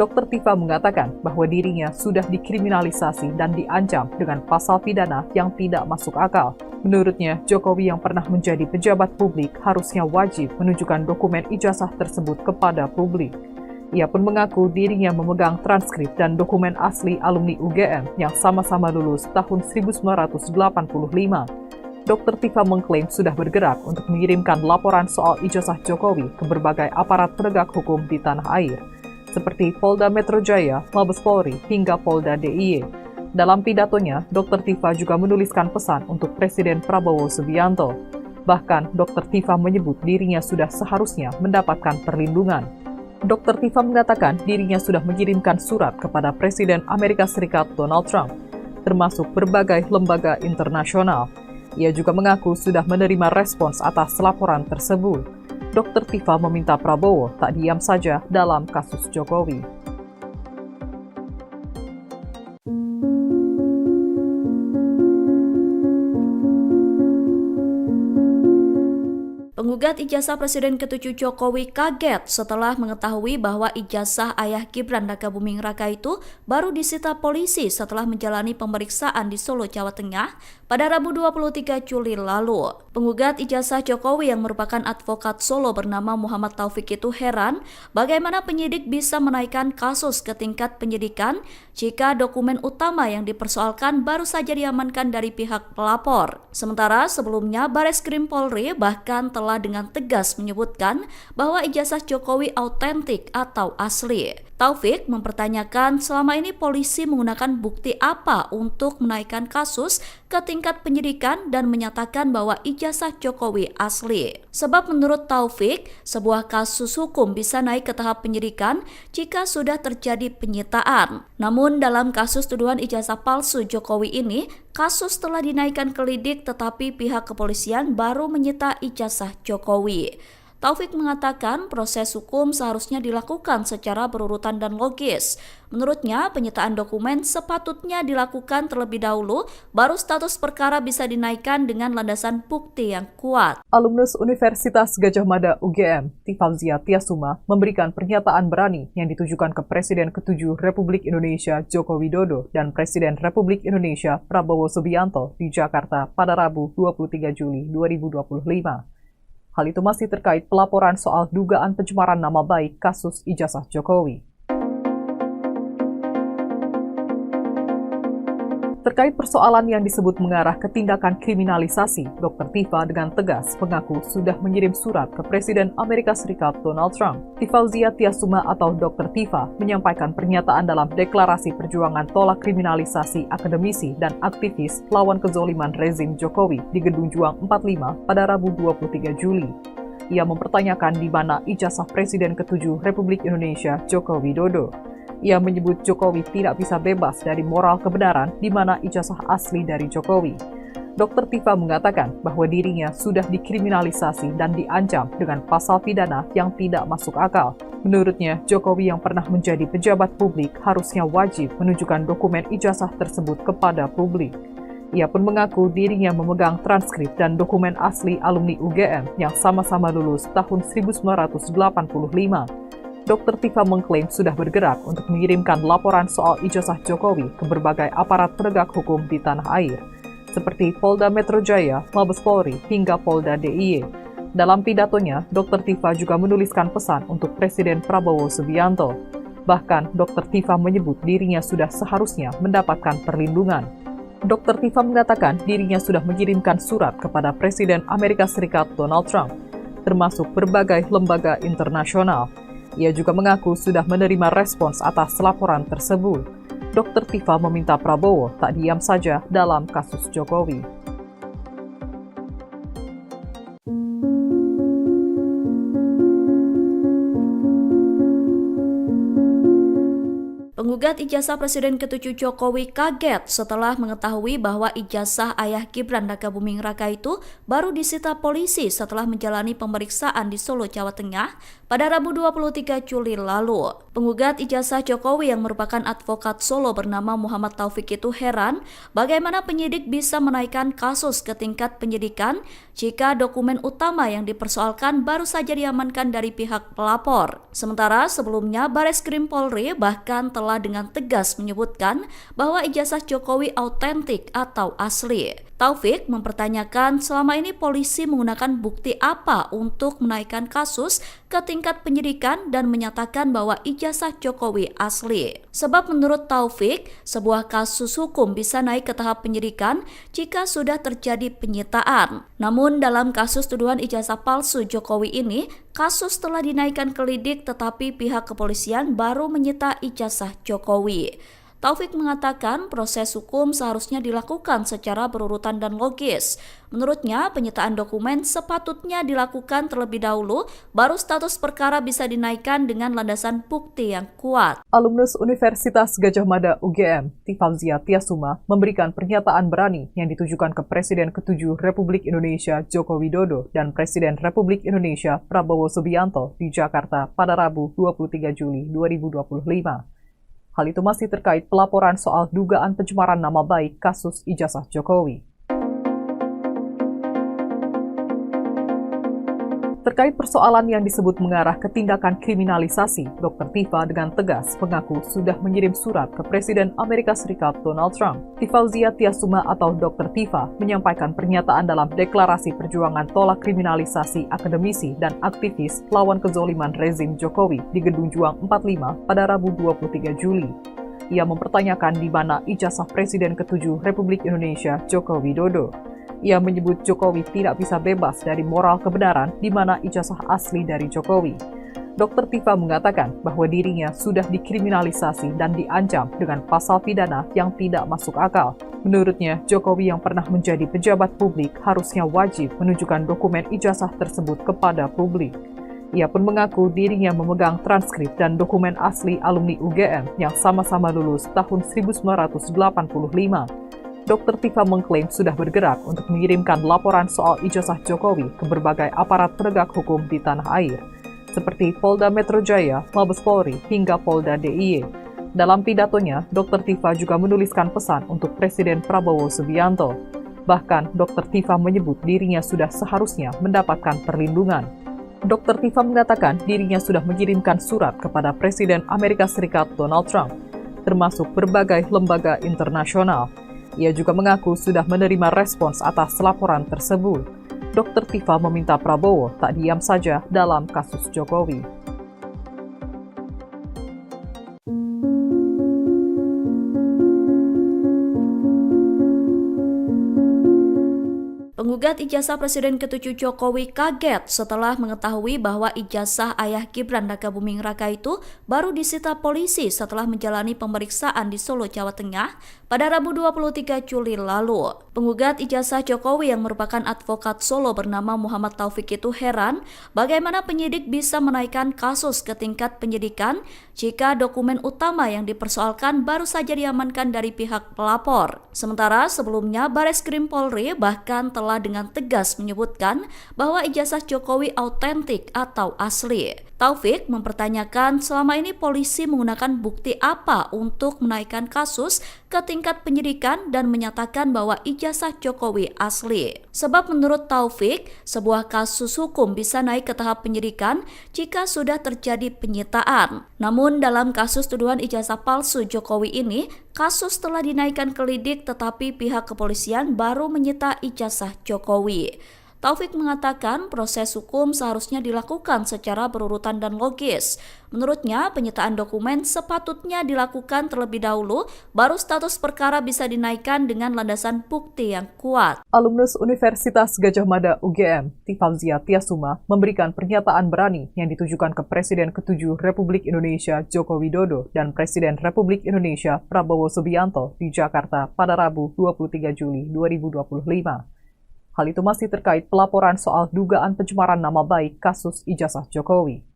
Dr. Tifa mengatakan bahwa dirinya sudah dikriminalisasi dan diancam dengan pasal pidana yang tidak masuk akal. Menurutnya, Jokowi yang pernah menjadi pejabat publik harusnya wajib menunjukkan dokumen ijazah tersebut kepada publik. Ia pun mengaku dirinya memegang transkrip dan dokumen asli alumni UGM yang sama-sama lulus tahun 1985. Dr. Tifa mengklaim sudah bergerak untuk mengirimkan laporan soal ijazah Jokowi ke berbagai aparat penegak hukum di tanah air, seperti Polda Metro Jaya, Mabes Polri, hingga Polda DIY. Dalam pidatonya, Dr. Tifa juga menuliskan pesan untuk Presiden Prabowo Subianto. Bahkan, Dr. Tifa menyebut dirinya sudah seharusnya mendapatkan perlindungan. Dr. Tifa mengatakan dirinya sudah mengirimkan surat kepada Presiden Amerika Serikat Donald Trump, termasuk berbagai lembaga internasional. Ia juga mengaku sudah menerima respons atas laporan tersebut. Dr. Tifa meminta Prabowo tak diam saja dalam kasus Jokowi. Penggugat Penggugat ijazah Presiden ke-7 Jokowi kaget setelah mengetahui bahwa ijazah ayah Gibran Rakabuming Raka itu baru disita polisi setelah menjalani pemeriksaan di Solo, Jawa Tengah pada Rabu 23 Juli lalu. Penggugat ijazah Jokowi yang merupakan advokat Solo bernama Muhammad Taufik itu heran bagaimana penyidik bisa menaikkan kasus ke tingkat penyidikan jika dokumen utama yang dipersoalkan baru saja diamankan dari pihak pelapor. Sementara sebelumnya Bareskrim Polri bahkan telah dengan tegas menyebutkan bahwa ijazah Jokowi autentik atau asli. Taufik mempertanyakan selama ini polisi menggunakan bukti apa untuk menaikkan kasus ke tingkat penyidikan dan menyatakan bahwa ijazah Jokowi asli. Sebab menurut Taufik, sebuah kasus hukum bisa naik ke tahap penyidikan jika sudah terjadi penyitaan. Namun dalam kasus tuduhan ijazah palsu Jokowi ini, kasus telah dinaikkan ke lidik tetapi pihak kepolisian baru menyita ijazah Jokowi. Taufik mengatakan proses hukum seharusnya dilakukan secara berurutan dan logis. Menurutnya, penyitaan dokumen sepatutnya dilakukan terlebih dahulu, baru status perkara bisa dinaikkan dengan landasan bukti yang kuat. Alumnus Universitas Gadjah Mada UGM, Tifauzia Tiasuma, memberikan pernyataan berani yang ditujukan ke Presiden ke-7 Republik Indonesia Joko Widodo dan Presiden Republik Indonesia Prabowo Subianto di Jakarta pada Rabu 23 Juli 2025. Hal itu masih terkait pelaporan soal dugaan pencemaran nama baik kasus ijazah Jokowi. Terkait persoalan yang disebut mengarah ke tindakan kriminalisasi, Dr. Tifa dengan tegas mengaku sudah mengirim surat ke Presiden Amerika Serikat Donald Trump. Tifauzia Tiasuma atau Dr. Tifa menyampaikan pernyataan dalam deklarasi perjuangan tolak kriminalisasi akademisi dan aktivis lawan kezoliman rezim Jokowi di Gedung Juang 45 pada Rabu 23 Juli. Ia mempertanyakan di mana ijazah Presiden ke-7 Republik Indonesia Joko Widodo. Ia menyebut Jokowi tidak bisa bebas dari moral kebenaran di mana ijazah asli dari Jokowi. Dr. Tifa mengatakan bahwa dirinya sudah dikriminalisasi dan diancam dengan pasal pidana yang tidak masuk akal. Menurutnya, Jokowi yang pernah menjadi pejabat publik harusnya wajib menunjukkan dokumen ijazah tersebut kepada publik. Ia pun mengaku dirinya memegang transkrip dan dokumen asli alumni UGM yang sama-sama lulus tahun 1985. Dr. Tifa mengklaim sudah bergerak untuk mengirimkan laporan soal ijazah Jokowi ke berbagai aparat penegak hukum di tanah air, seperti Polda Metro Jaya, Mabes Polri, hingga Polda DIY. Dalam pidatonya, Dr. Tifa juga menuliskan pesan untuk Presiden Prabowo Subianto. Bahkan, Dr. Tifa menyebut dirinya sudah seharusnya mendapatkan perlindungan. Dr. Tifa mengatakan dirinya sudah mengirimkan surat kepada Presiden Amerika Serikat Donald Trump, termasuk berbagai lembaga internasional. Ia juga mengaku sudah menerima respons atas laporan tersebut. Dr. Tifa meminta Prabowo tak diam saja dalam kasus Jokowi. Penggugat ijazah Presiden ke-7 Jokowi kaget setelah mengetahui bahwa ijazah ayah Gibran Rakabuming Raka itu baru disita polisi setelah menjalani pemeriksaan di Solo, Jawa Tengah pada Rabu 23 Juli lalu. Penggugat ijazah Jokowi yang merupakan advokat Solo bernama Muhammad Taufik itu heran bagaimana penyidik bisa menaikkan kasus ke tingkat penyidikan jika dokumen utama yang dipersoalkan baru saja diamankan dari pihak pelapor. Sementara sebelumnya Bareskrim Polri bahkan telah dengan tegas menyebutkan bahwa ijazah Jokowi autentik atau asli. Taufik mempertanyakan selama ini polisi menggunakan bukti apa untuk menaikkan kasus ke tingkat penyidikan dan menyatakan bahwa ijazah Jokowi asli. Sebab menurut Taufik, sebuah kasus hukum bisa naik ke tahap penyidikan jika sudah terjadi penyitaan. Namun dalam kasus tuduhan ijazah palsu Jokowi ini, kasus telah dinaikkan ke lidik tetapi pihak kepolisian baru menyita ijazah Jokowi. Taufik mengatakan proses hukum seharusnya dilakukan secara berurutan dan logis. Menurutnya, penyitaan dokumen sepatutnya dilakukan terlebih dahulu, baru status perkara bisa dinaikkan dengan landasan bukti yang kuat. Alumnus Universitas Gadjah Mada UGM, Tifauzia Tiasuma, memberikan pernyataan berani yang ditujukan ke Presiden ke-7 Republik Indonesia Joko Widodo dan Presiden Republik Indonesia Prabowo Subianto di Jakarta pada Rabu 23 Juli 2025. Hal itu masih terkait pelaporan soal dugaan pencemaran nama baik kasus ijazah Jokowi. Terkait persoalan yang disebut mengarah ke tindakan kriminalisasi, Dr. Tifa dengan tegas mengaku sudah mengirim surat ke Presiden Amerika Serikat Donald Trump. Tifauzia Tiasuma atau Dr. Tifa menyampaikan pernyataan dalam deklarasi perjuangan tolak kriminalisasi akademisi dan aktivis lawan kezoliman rezim Jokowi di Gedung Juang 45 pada Rabu 23 Juli. Ia mempertanyakan di mana ijazah Presiden ke-7 Republik Indonesia Joko Widodo. Ia menyebut Jokowi tidak bisa bebas dari moral kebenaran di mana ijazah asli dari Jokowi. Dr. Tifa mengatakan bahwa dirinya sudah dikriminalisasi dan diancam dengan pasal pidana yang tidak masuk akal. Menurutnya, Jokowi yang pernah menjadi pejabat publik harusnya wajib menunjukkan dokumen ijazah tersebut kepada publik. Ia pun mengaku dirinya memegang transkrip dan dokumen asli alumni UGM yang sama-sama lulus tahun 1985. Dr. Tifa mengklaim sudah bergerak untuk mengirimkan laporan soal ijazah Jokowi ke berbagai aparat penegak hukum di tanah air, seperti Polda Metro Jaya, Mabes Polri, hingga Polda DIY. Dalam pidatonya, Dr. Tifa juga menuliskan pesan untuk Presiden Prabowo Subianto. Bahkan, Dr. Tifa menyebut dirinya sudah seharusnya mendapatkan perlindungan. Dr. Tifa mengatakan dirinya sudah mengirimkan surat kepada Presiden Amerika Serikat Donald Trump, termasuk berbagai lembaga internasional. Ia juga mengaku sudah menerima respons atas laporan tersebut. Dr. Tifa meminta Prabowo tak diam saja dalam kasus Jokowi. Penggugat ijazah Presiden ke-7 Jokowi kaget setelah mengetahui bahwa ijazah ayah Gibran Rakabuming Raka itu baru disita polisi setelah menjalani pemeriksaan di Solo, Jawa Tengah pada Rabu 23 Juli lalu. Penggugat ijazah Jokowi yang merupakan advokat Solo bernama Muhammad Taufik itu heran bagaimana penyidik bisa menaikkan kasus ke tingkat penyidikan jika dokumen utama yang dipersoalkan baru saja diamankan dari pihak pelapor. Sementara sebelumnya Bareskrim Polri bahkan telah dengan tegas menyebutkan bahwa ijazah Jokowi autentik atau asli. Taufik mempertanyakan selama ini polisi menggunakan bukti apa untuk menaikkan kasus ke tingkat penyidikan dan menyatakan bahwa ijazah Jokowi asli. Sebab menurut Taufik, sebuah kasus hukum bisa naik ke tahap penyidikan jika sudah terjadi penyitaan. Namun dalam kasus tuduhan ijazah palsu Jokowi ini, kasus telah dinaikkan ke lidik tetapi pihak kepolisian baru menyita ijazah Jokowi. Taufik mengatakan proses hukum seharusnya dilakukan secara berurutan dan logis. Menurutnya, penyitaan dokumen sepatutnya dilakukan terlebih dahulu, baru status perkara bisa dinaikkan dengan landasan bukti yang kuat. Alumnus Universitas Gadjah Mada UGM, Tifauzia Tiasuma, memberikan pernyataan berani yang ditujukan ke Presiden ke-7 Republik Indonesia Joko Widodo dan Presiden Republik Indonesia Prabowo Subianto di Jakarta pada Rabu 23 Juli 2025. Hal itu masih terkait pelaporan soal dugaan pencemaran nama baik kasus ijazah Jokowi.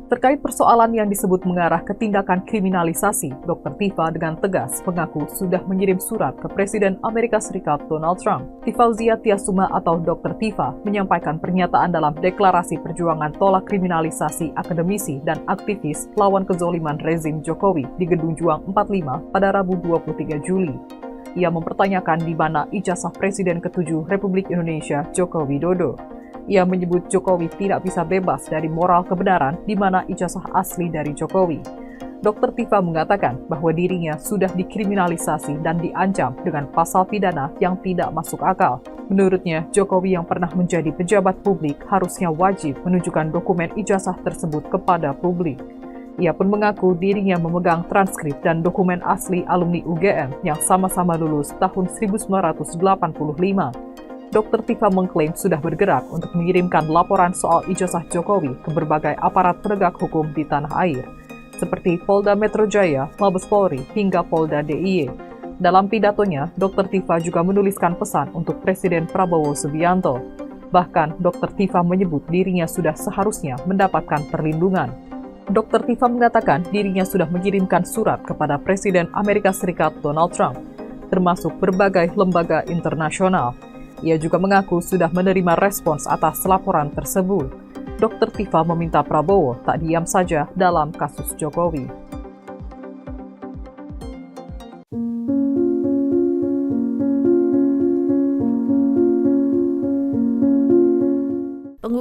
Terkait persoalan yang disebut mengarah ke tindakan kriminalisasi, Dr. Tifa dengan tegas mengaku sudah mengirim surat ke Presiden Amerika Serikat Donald Trump. Tifauzia Tiasuma atau Dr. Tifa menyampaikan pernyataan dalam deklarasi perjuangan tolak kriminalisasi akademisi dan aktivis lawan kezoliman rezim Jokowi di Gedung Juang 45 pada Rabu 23 Juli. Ia mempertanyakan di mana ijazah Presiden ke-7 Republik Indonesia Joko Widodo. Ia menyebut Jokowi tidak bisa bebas dari moral kebenaran di mana ijazah asli dari Jokowi. Dr. Tifa mengatakan bahwa dirinya sudah dikriminalisasi dan diancam dengan pasal pidana yang tidak masuk akal. Menurutnya, Jokowi yang pernah menjadi pejabat publik harusnya wajib menunjukkan dokumen ijazah tersebut kepada publik. Ia pun mengaku dirinya memegang transkrip dan dokumen asli alumni UGM yang sama-sama lulus tahun 1985. Dr. Tifa mengklaim sudah bergerak untuk mengirimkan laporan soal ijazah Jokowi ke berbagai aparat penegak hukum di tanah air, seperti Polda Metro Jaya, Mabes Polri, hingga Polda DIY. Dalam pidatonya, Dr. Tifa juga menuliskan pesan untuk Presiden Prabowo Subianto. Bahkan, Dr. Tifa menyebut dirinya sudah seharusnya mendapatkan perlindungan. Dr. Tifa mengatakan dirinya sudah mengirimkan surat kepada Presiden Amerika Serikat Donald Trump, termasuk berbagai lembaga internasional. Ia juga mengaku sudah menerima respons atas laporan tersebut. Dr. Tifa meminta Prabowo tak diam saja dalam kasus Jokowi.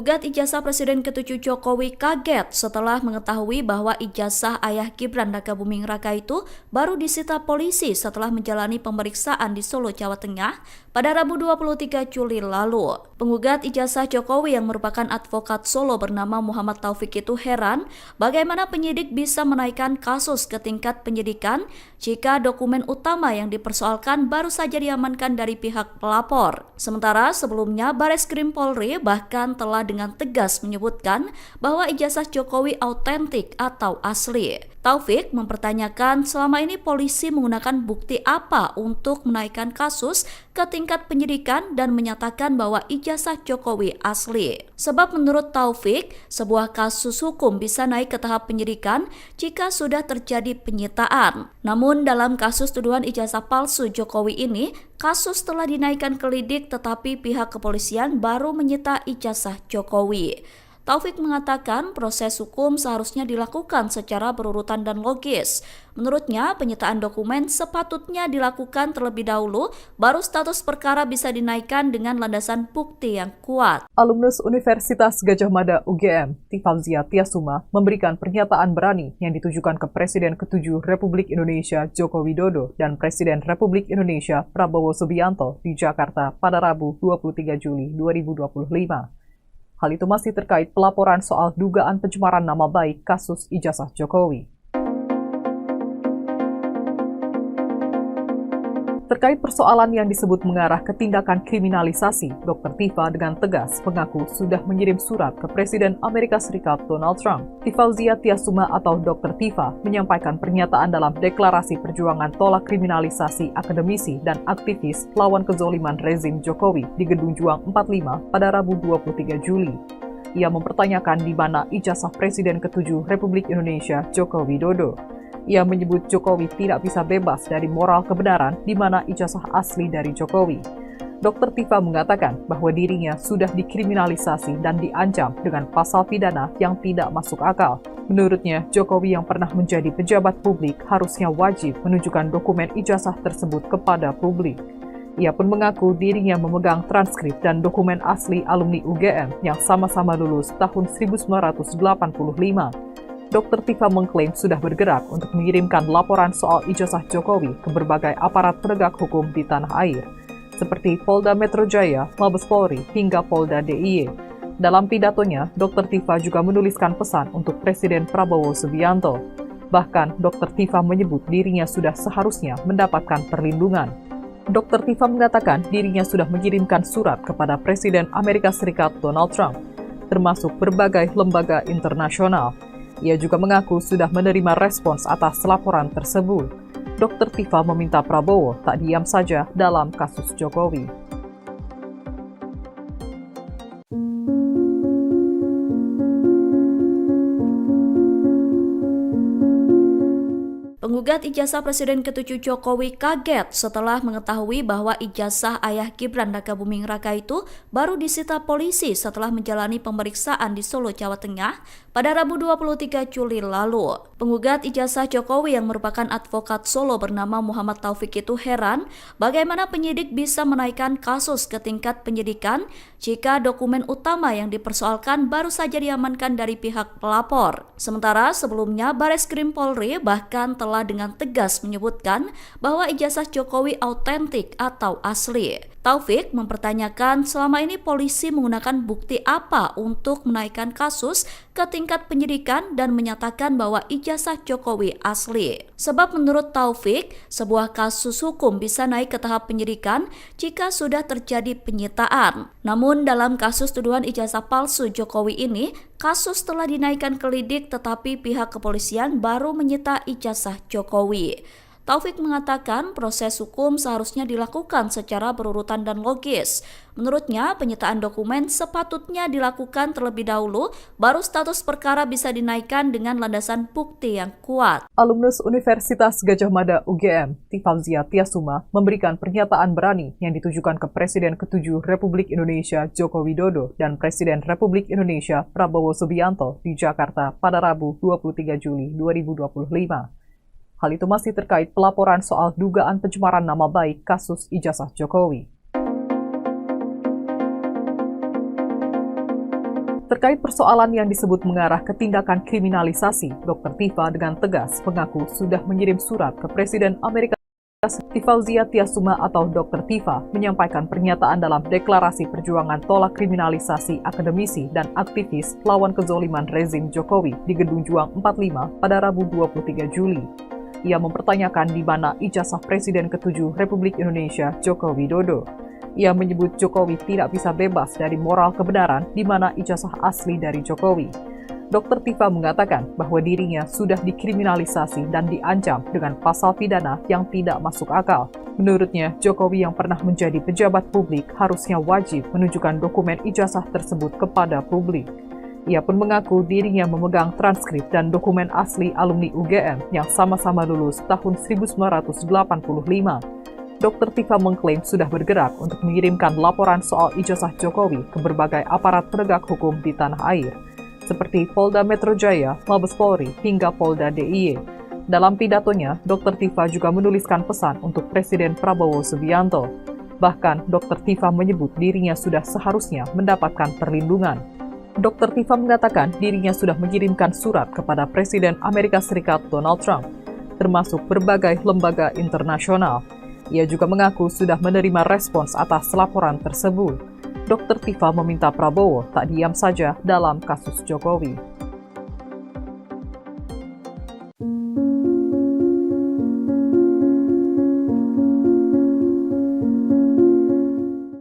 Penggugat ijazah Presiden ke-7 Jokowi kaget setelah mengetahui bahwa ijazah ayah Gibran Rakabuming Raka itu baru disita polisi setelah menjalani pemeriksaan di Solo, Jawa Tengah pada Rabu 23 Juli lalu. Penggugat ijazah Jokowi yang merupakan advokat Solo bernama Muhammad Taufik itu heran bagaimana penyidik bisa menaikkan kasus ke tingkat penyidikan jika dokumen utama yang dipersoalkan baru saja diamankan dari pihak pelapor. Sementara sebelumnya Bareskrim Polri bahkan telah dengan tegas menyebutkan bahwa ijazah Jokowi autentik atau asli. Taufik mempertanyakan selama ini polisi menggunakan bukti apa untuk menaikkan kasus ke tingkat penyidikan dan menyatakan bahwa ijazah Jokowi asli. Sebab menurut Taufik, sebuah kasus hukum bisa naik ke tahap penyidikan jika sudah terjadi penyitaan. Namun dalam kasus tuduhan ijazah palsu Jokowi ini, kasus telah dinaikkan ke lidik tetapi pihak kepolisian baru menyita ijazah Jokowi. Taufik mengatakan proses hukum seharusnya dilakukan secara berurutan dan logis. Menurutnya, penyitaan dokumen sepatutnya dilakukan terlebih dahulu, baru status perkara bisa dinaikkan dengan landasan bukti yang kuat. Alumnus Universitas Gadjah Mada UGM, Tifauzia Tiasuma, memberikan pernyataan berani yang ditujukan ke Presiden ke-7 Republik Indonesia Joko Widodo dan Presiden Republik Indonesia Prabowo Subianto di Jakarta pada Rabu 23 Juli 2025. Hal itu masih terkait pelaporan soal dugaan pencemaran nama baik kasus ijazah Jokowi. Terkait persoalan yang disebut mengarah ke tindakan kriminalisasi, Dr. Tifa dengan tegas mengaku sudah mengirim surat ke Presiden Amerika Serikat Donald Trump. Tifauzia Tiasuma atau Dr. Tifa menyampaikan pernyataan dalam deklarasi perjuangan tolak kriminalisasi akademisi dan aktivis lawan kezoliman rezim Jokowi di Gedung Juang 45 pada Rabu 23 Juli. Ia mempertanyakan di mana ijazah Presiden ke-7 Republik Indonesia Joko Widodo. Ia menyebut Jokowi tidak bisa bebas dari moral kebenaran di mana ijazah asli dari Jokowi. Dr. Tifa mengatakan bahwa dirinya sudah dikriminalisasi dan diancam dengan pasal pidana yang tidak masuk akal. Menurutnya, Jokowi yang pernah menjadi pejabat publik harusnya wajib menunjukkan dokumen ijazah tersebut kepada publik. Ia pun mengaku dirinya memegang transkrip dan dokumen asli alumni UGM yang sama-sama lulus tahun 1985. Dr. Tifa mengklaim sudah bergerak untuk mengirimkan laporan soal ijazah Jokowi ke berbagai aparat penegak hukum di tanah air, seperti Polda Metro Jaya, Mabes Polri, hingga Polda DIY. Dalam pidatonya, Dr. Tifa juga menuliskan pesan untuk Presiden Prabowo Subianto. Bahkan, Dr. Tifa menyebut dirinya sudah seharusnya mendapatkan perlindungan. Dr. Tifa mengatakan dirinya sudah mengirimkan surat kepada Presiden Amerika Serikat Donald Trump, termasuk berbagai lembaga internasional. Ia juga mengaku sudah menerima respons atas laporan tersebut. Dr. Tifa meminta Prabowo tak diam saja dalam kasus Jokowi. Penggugat ijazah Presiden ke-7 Jokowi kaget setelah mengetahui bahwa ijazah ayah Gibran Rakabuming Raka itu baru disita polisi setelah menjalani pemeriksaan di Solo, Jawa Tengah pada Rabu 23 Juli lalu. Penggugat ijazah Jokowi yang merupakan advokat Solo bernama Muhammad Taufik itu heran bagaimana penyidik bisa menaikkan kasus ke tingkat penyidikan jika dokumen utama yang dipersoalkan baru saja diamankan dari pihak pelapor. Sementara sebelumnya Bareskrim Polri bahkan telah dengan tegas menyebutkan bahwa ijazah Jokowi autentik atau asli. Taufik mempertanyakan selama ini polisi menggunakan bukti apa untuk menaikkan kasus ke tingkat penyidikan dan menyatakan bahwa ijazah Jokowi asli. Sebab menurut Taufik, sebuah kasus hukum bisa naik ke tahap penyidikan jika sudah terjadi penyitaan. Namun dalam kasus tuduhan ijazah palsu Jokowi ini, kasus telah dinaikkan ke lidik tetapi pihak kepolisian baru menyita ijazah Jokowi. Taufik mengatakan proses hukum seharusnya dilakukan secara berurutan dan logis. Menurutnya, penyitaan dokumen sepatutnya dilakukan terlebih dahulu, baru status perkara bisa dinaikkan dengan landasan bukti yang kuat. Alumnus Universitas Gadjah Mada UGM, Tifauzia Tiasuma, memberikan pernyataan berani yang ditujukan ke Presiden ke-7 Republik Indonesia Joko Widodo dan Presiden Republik Indonesia Prabowo Subianto di Jakarta pada Rabu 23 Juli 2025. Hal itu masih terkait pelaporan soal dugaan pencemaran nama baik kasus ijazah Jokowi. Terkait persoalan yang disebut mengarah ke tindakan kriminalisasi, Dr. Tifa dengan tegas mengaku sudah mengirim surat ke Presiden Amerika Tifauzia Tiasuma atau Dr. Tifa menyampaikan pernyataan dalam deklarasi perjuangan tolak kriminalisasi akademisi dan aktivis lawan kezoliman rezim Jokowi di Gedung Juang 45 pada Rabu 23 Juli. Ia mempertanyakan di mana ijazah Presiden ke-7 Republik Indonesia Joko Widodo. Ia menyebut Jokowi tidak bisa bebas dari moral kebenaran di mana ijazah asli dari Jokowi. Dr. Tifa mengatakan bahwa dirinya sudah dikriminalisasi dan diancam dengan pasal pidana yang tidak masuk akal. Menurutnya, Jokowi yang pernah menjadi pejabat publik harusnya wajib menunjukkan dokumen ijazah tersebut kepada publik. Ia pun mengaku dirinya memegang transkrip dan dokumen asli alumni UGM yang sama-sama lulus tahun 1985. Dr. Tifa mengklaim sudah bergerak untuk mengirimkan laporan soal ijazah Jokowi ke berbagai aparat penegak hukum di tanah air, seperti Polda Metro Jaya, Mabes Polri, hingga Polda DIY. Dalam pidatonya, Dr. Tifa juga menuliskan pesan untuk Presiden Prabowo Subianto. Bahkan, Dr. Tifa menyebut dirinya sudah seharusnya mendapatkan perlindungan. Dr. Tifa mengatakan dirinya sudah mengirimkan surat kepada Presiden Amerika Serikat Donald Trump, termasuk berbagai lembaga internasional. Ia juga mengaku sudah menerima respons atas laporan tersebut. Dr. Tifa meminta Prabowo tak diam saja dalam kasus Jokowi.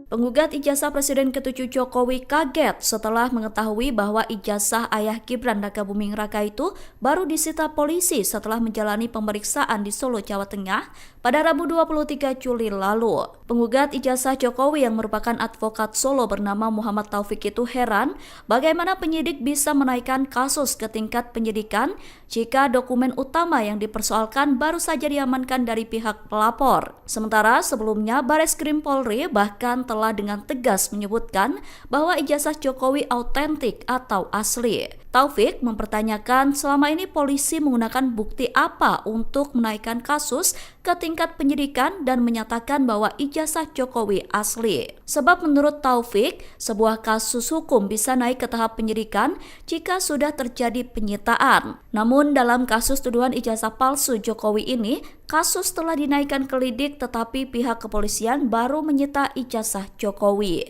Penggugat ijazah Presiden ke-7 Jokowi kaget setelah mengetahui bahwa ijazah ayah Gibran Rakabuming Raka itu baru disita polisi setelah menjalani pemeriksaan di Solo, Jawa Tengah pada Rabu 23 Juli lalu. Penggugat ijazah Jokowi yang merupakan advokat Solo bernama Muhammad Taufik itu heran bagaimana penyidik bisa menaikkan kasus ke tingkat penyidikan jika dokumen utama yang dipersoalkan baru saja diamankan dari pihak pelapor. Sementara sebelumnya Bareskrim Polri bahkan telah dengan tegas menyebutkan bahwa ijazah Jokowi autentik atau asli. Taufik mempertanyakan selama ini polisi menggunakan bukti apa untuk menaikkan kasus ke tingkat penyidikan dan menyatakan bahwa ijazah Jokowi asli. Sebab menurut Taufik, sebuah kasus hukum bisa naik ke tahap penyidikan jika sudah terjadi penyitaan. Namun dalam kasus tuduhan ijazah palsu Jokowi ini, kasus telah dinaikkan ke lidik tetapi pihak kepolisian baru menyita ijazah Jokowi.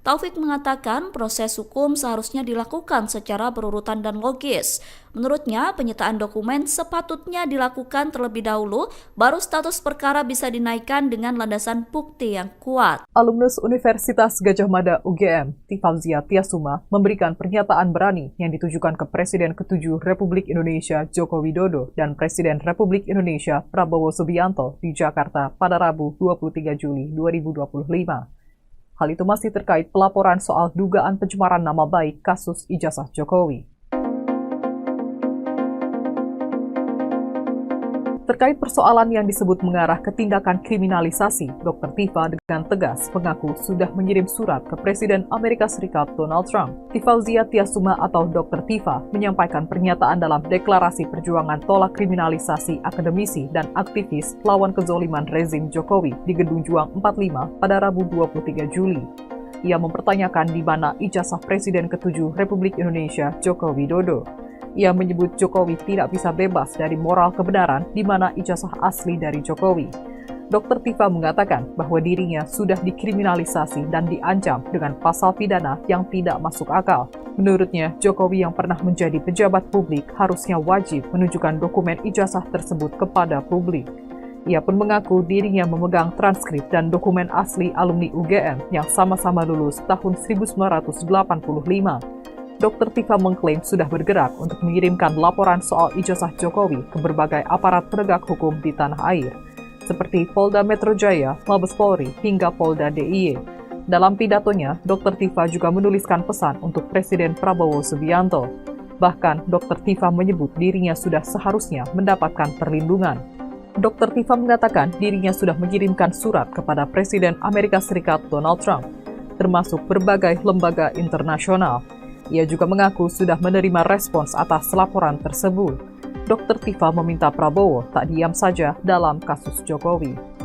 Taufik mengatakan proses hukum seharusnya dilakukan secara berurutan dan logis. Menurutnya, penyitaan dokumen sepatutnya dilakukan terlebih dahulu, baru status perkara bisa dinaikkan dengan landasan bukti yang kuat. Alumnus Universitas Gadjah Mada UGM, Tifauzia Tiasuma, memberikan pernyataan berani yang ditujukan ke Presiden ke-7 Republik Indonesia Joko Widodo dan Presiden Republik Indonesia Prabowo Subianto di Jakarta pada Rabu 23 Juli 2025. Hal itu masih terkait pelaporan soal dugaan pencemaran nama baik kasus ijazah Jokowi. Terkait persoalan yang disebut mengarah ke tindakan kriminalisasi, Dr. Tifa dengan tegas mengaku sudah mengirim surat ke Presiden Amerika Serikat Donald Trump. Tifauzia Tiasuma atau Dr. Tifa menyampaikan pernyataan dalam deklarasi perjuangan tolak kriminalisasi akademisi dan aktivis lawan kezoliman rezim Jokowi di Gedung Juang 45 pada Rabu 23 Juli. Ia mempertanyakan di mana ijazah Presiden ke-7 Republik Indonesia Joko Widodo. Ia menyebut Jokowi tidak bisa bebas dari moral kebenaran di mana ijazah asli dari Jokowi. Dr. Tifa mengatakan bahwa dirinya sudah dikriminalisasi dan diancam dengan pasal pidana yang tidak masuk akal. Menurutnya, Jokowi yang pernah menjadi pejabat publik harusnya wajib menunjukkan dokumen ijazah tersebut kepada publik. Ia pun mengaku dirinya memegang transkrip dan dokumen asli alumni UGM yang sama-sama lulus tahun 1985. Dr. Tifa mengklaim sudah bergerak untuk mengirimkan laporan soal ijazah Jokowi ke berbagai aparat penegak hukum di tanah air, seperti Polda Metro Jaya, Mabes Polri, hingga Polda DIY. Dalam pidatonya, Dr. Tifa juga menuliskan pesan untuk Presiden Prabowo Subianto. Bahkan, Dr. Tifa menyebut dirinya sudah seharusnya mendapatkan perlindungan. Dr. Tifa mengatakan dirinya sudah mengirimkan surat kepada Presiden Amerika Serikat Donald Trump, termasuk berbagai lembaga internasional. Ia juga mengaku sudah menerima respons atas laporan tersebut. Dr. Tifa meminta Prabowo tak diam saja dalam kasus Jokowi.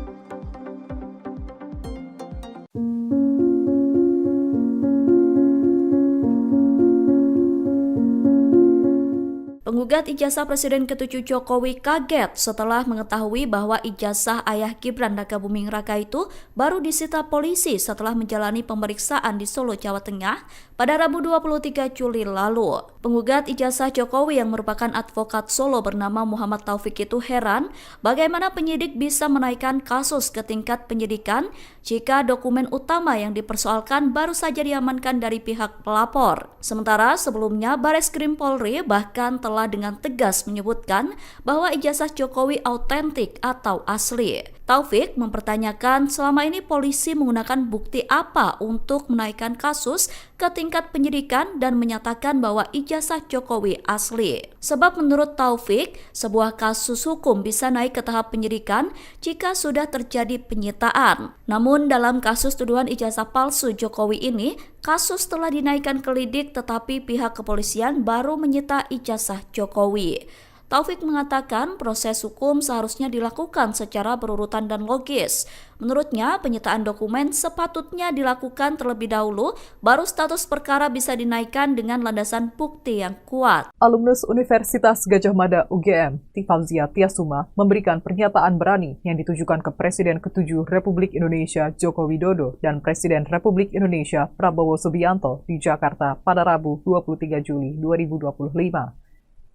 Penggugat ijazah Presiden ke-7 Jokowi kaget setelah mengetahui bahwa ijazah ayah Gibran Rakabuming Raka itu baru disita polisi setelah menjalani pemeriksaan di Solo, Jawa Tengah pada Rabu 23 Juli lalu. Penggugat ijazah Jokowi yang merupakan advokat Solo bernama Muhammad Taufik itu heran bagaimana penyidik bisa menaikkan kasus ke tingkat penyidikan jika dokumen utama yang dipersoalkan baru saja diamankan dari pihak pelapor. Sementara sebelumnya Bareskrim Polri bahkan telah dengan tegas menyebutkan bahwa ijazah Jokowi autentik atau asli. Taufik mempertanyakan selama ini polisi menggunakan bukti apa untuk menaikkan kasus ke tingkat penyidikan dan menyatakan bahwa ijazah Jokowi asli. Sebab menurut Taufik, sebuah kasus hukum bisa naik ke tahap penyidikan jika sudah terjadi penyitaan. Namun dalam kasus tuduhan ijazah palsu Jokowi ini, kasus telah dinaikkan ke lidik tetapi pihak kepolisian baru menyita ijazah Jokowi. Taufik mengatakan proses hukum seharusnya dilakukan secara berurutan dan logis. Menurutnya, penyitaan dokumen sepatutnya dilakukan terlebih dahulu, baru status perkara bisa dinaikkan dengan landasan bukti yang kuat. Alumnus Universitas Gadjah Mada UGM, Tifauzia Tiasuma, memberikan pernyataan berani yang ditujukan ke Presiden ke-7 Republik Indonesia Joko Widodo dan Presiden Republik Indonesia Prabowo Subianto di Jakarta pada Rabu 23 Juli 2025.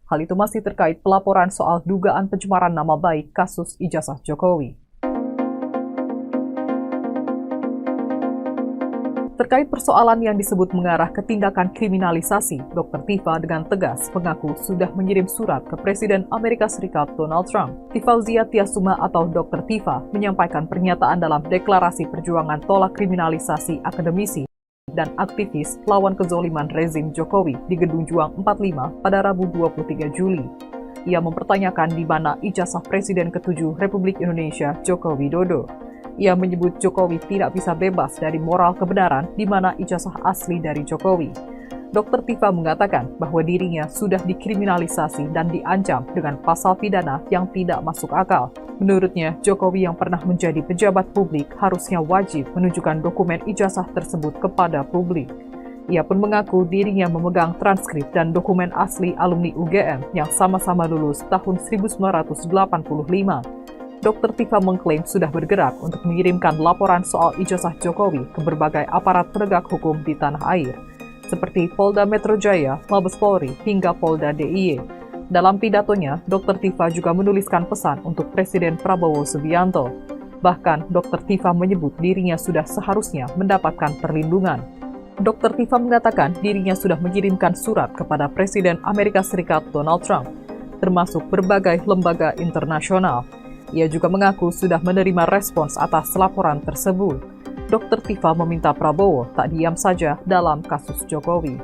Hal itu masih terkait pelaporan soal dugaan pencemaran nama baik kasus ijazah Jokowi. Terkait persoalan yang disebut mengarah ke tindakan kriminalisasi, Dr. Tifa dengan tegas mengaku sudah mengirim surat ke Presiden Amerika Serikat Donald Trump. Tifauzia Tiasuma atau Dr. Tifa menyampaikan pernyataan dalam deklarasi perjuangan tolak kriminalisasi akademisi dan aktivis lawan kezoliman rezim Jokowi di Gedung Juang 45 pada Rabu 23 Juli. Ia mempertanyakan di mana ijazah Presiden ke-7 Republik Indonesia Joko Widodo. Ia menyebut Jokowi tidak bisa bebas dari moral kebenaran di mana ijazah asli dari Jokowi. Dr. Tifa mengatakan bahwa dirinya sudah dikriminalisasi dan diancam dengan pasal pidana yang tidak masuk akal. Menurutnya, Jokowi yang pernah menjadi pejabat publik harusnya wajib menunjukkan dokumen ijazah tersebut kepada publik. Ia pun mengaku dirinya memegang transkrip dan dokumen asli alumni UGM yang sama-sama lulus tahun 1985. Dr. Tifa mengklaim sudah bergerak untuk mengirimkan laporan soal ijazah Jokowi ke berbagai aparat penegak hukum di tanah air, seperti Polda Metro Jaya, Mabes Polri, hingga Polda DIY. Dalam pidatonya, Dr. Tifa juga menuliskan pesan untuk Presiden Prabowo Subianto. Bahkan, Dr. Tifa menyebut dirinya sudah seharusnya mendapatkan perlindungan. Dr. Tifa mengatakan dirinya sudah mengirimkan surat kepada Presiden Amerika Serikat Donald Trump, termasuk berbagai lembaga internasional. Ia juga mengaku sudah menerima respons atas laporan tersebut. Dr. Tifa meminta Prabowo tak diam saja dalam kasus Jokowi.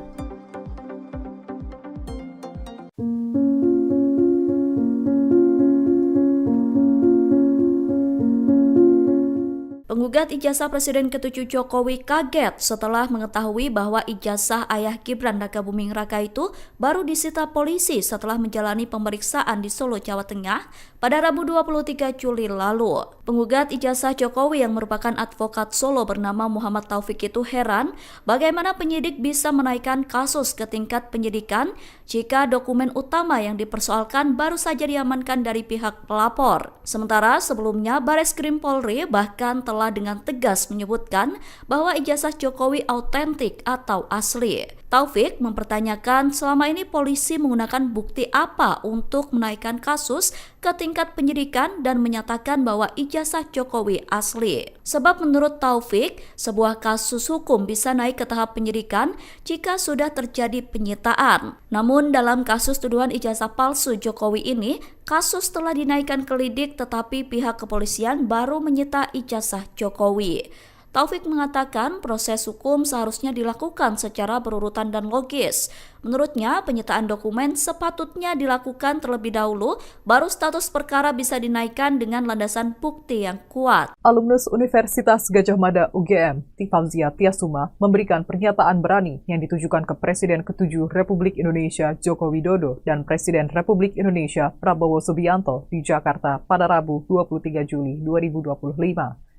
Penggugat ijazah Presiden ke-7 Jokowi kaget setelah mengetahui bahwa ijazah ayah Gibran Rakabuming Raka itu baru disita polisi setelah menjalani pemeriksaan di Solo, Jawa Tengah pada Rabu 23 Juli lalu. Penggugat ijazah Jokowi yang merupakan advokat Solo bernama Muhammad Taufik itu heran bagaimana penyidik bisa menaikkan kasus ke tingkat penyidikan jika dokumen utama yang dipersoalkan baru saja diamankan dari pihak pelapor. Sementara sebelumnya Bareskrim Polri bahkan telah dengan tegas menyebutkan bahwa ijazah Jokowi autentik atau asli. Taufik mempertanyakan selama ini polisi menggunakan bukti apa untuk menaikkan kasus ke tingkat penyidikan dan menyatakan bahwa ijazah Jokowi asli. Sebab menurut Taufik, sebuah kasus hukum bisa naik ke tahap penyidikan jika sudah terjadi penyitaan. Namun dalam kasus tuduhan ijazah palsu Jokowi ini, kasus telah dinaikkan ke lidik tetapi pihak kepolisian baru menyita ijazah Jokowi. Taufik mengatakan proses hukum seharusnya dilakukan secara berurutan dan logis. Menurutnya, penyitaan dokumen sepatutnya dilakukan terlebih dahulu, baru status perkara bisa dinaikkan dengan landasan bukti yang kuat. Alumnus Universitas Gadjah Mada UGM, Tifauzia Tiasuma, memberikan pernyataan berani yang ditujukan ke Presiden ke-7 Republik Indonesia Joko Widodo dan Presiden Republik Indonesia Prabowo Subianto di Jakarta pada Rabu 23 Juli 2025.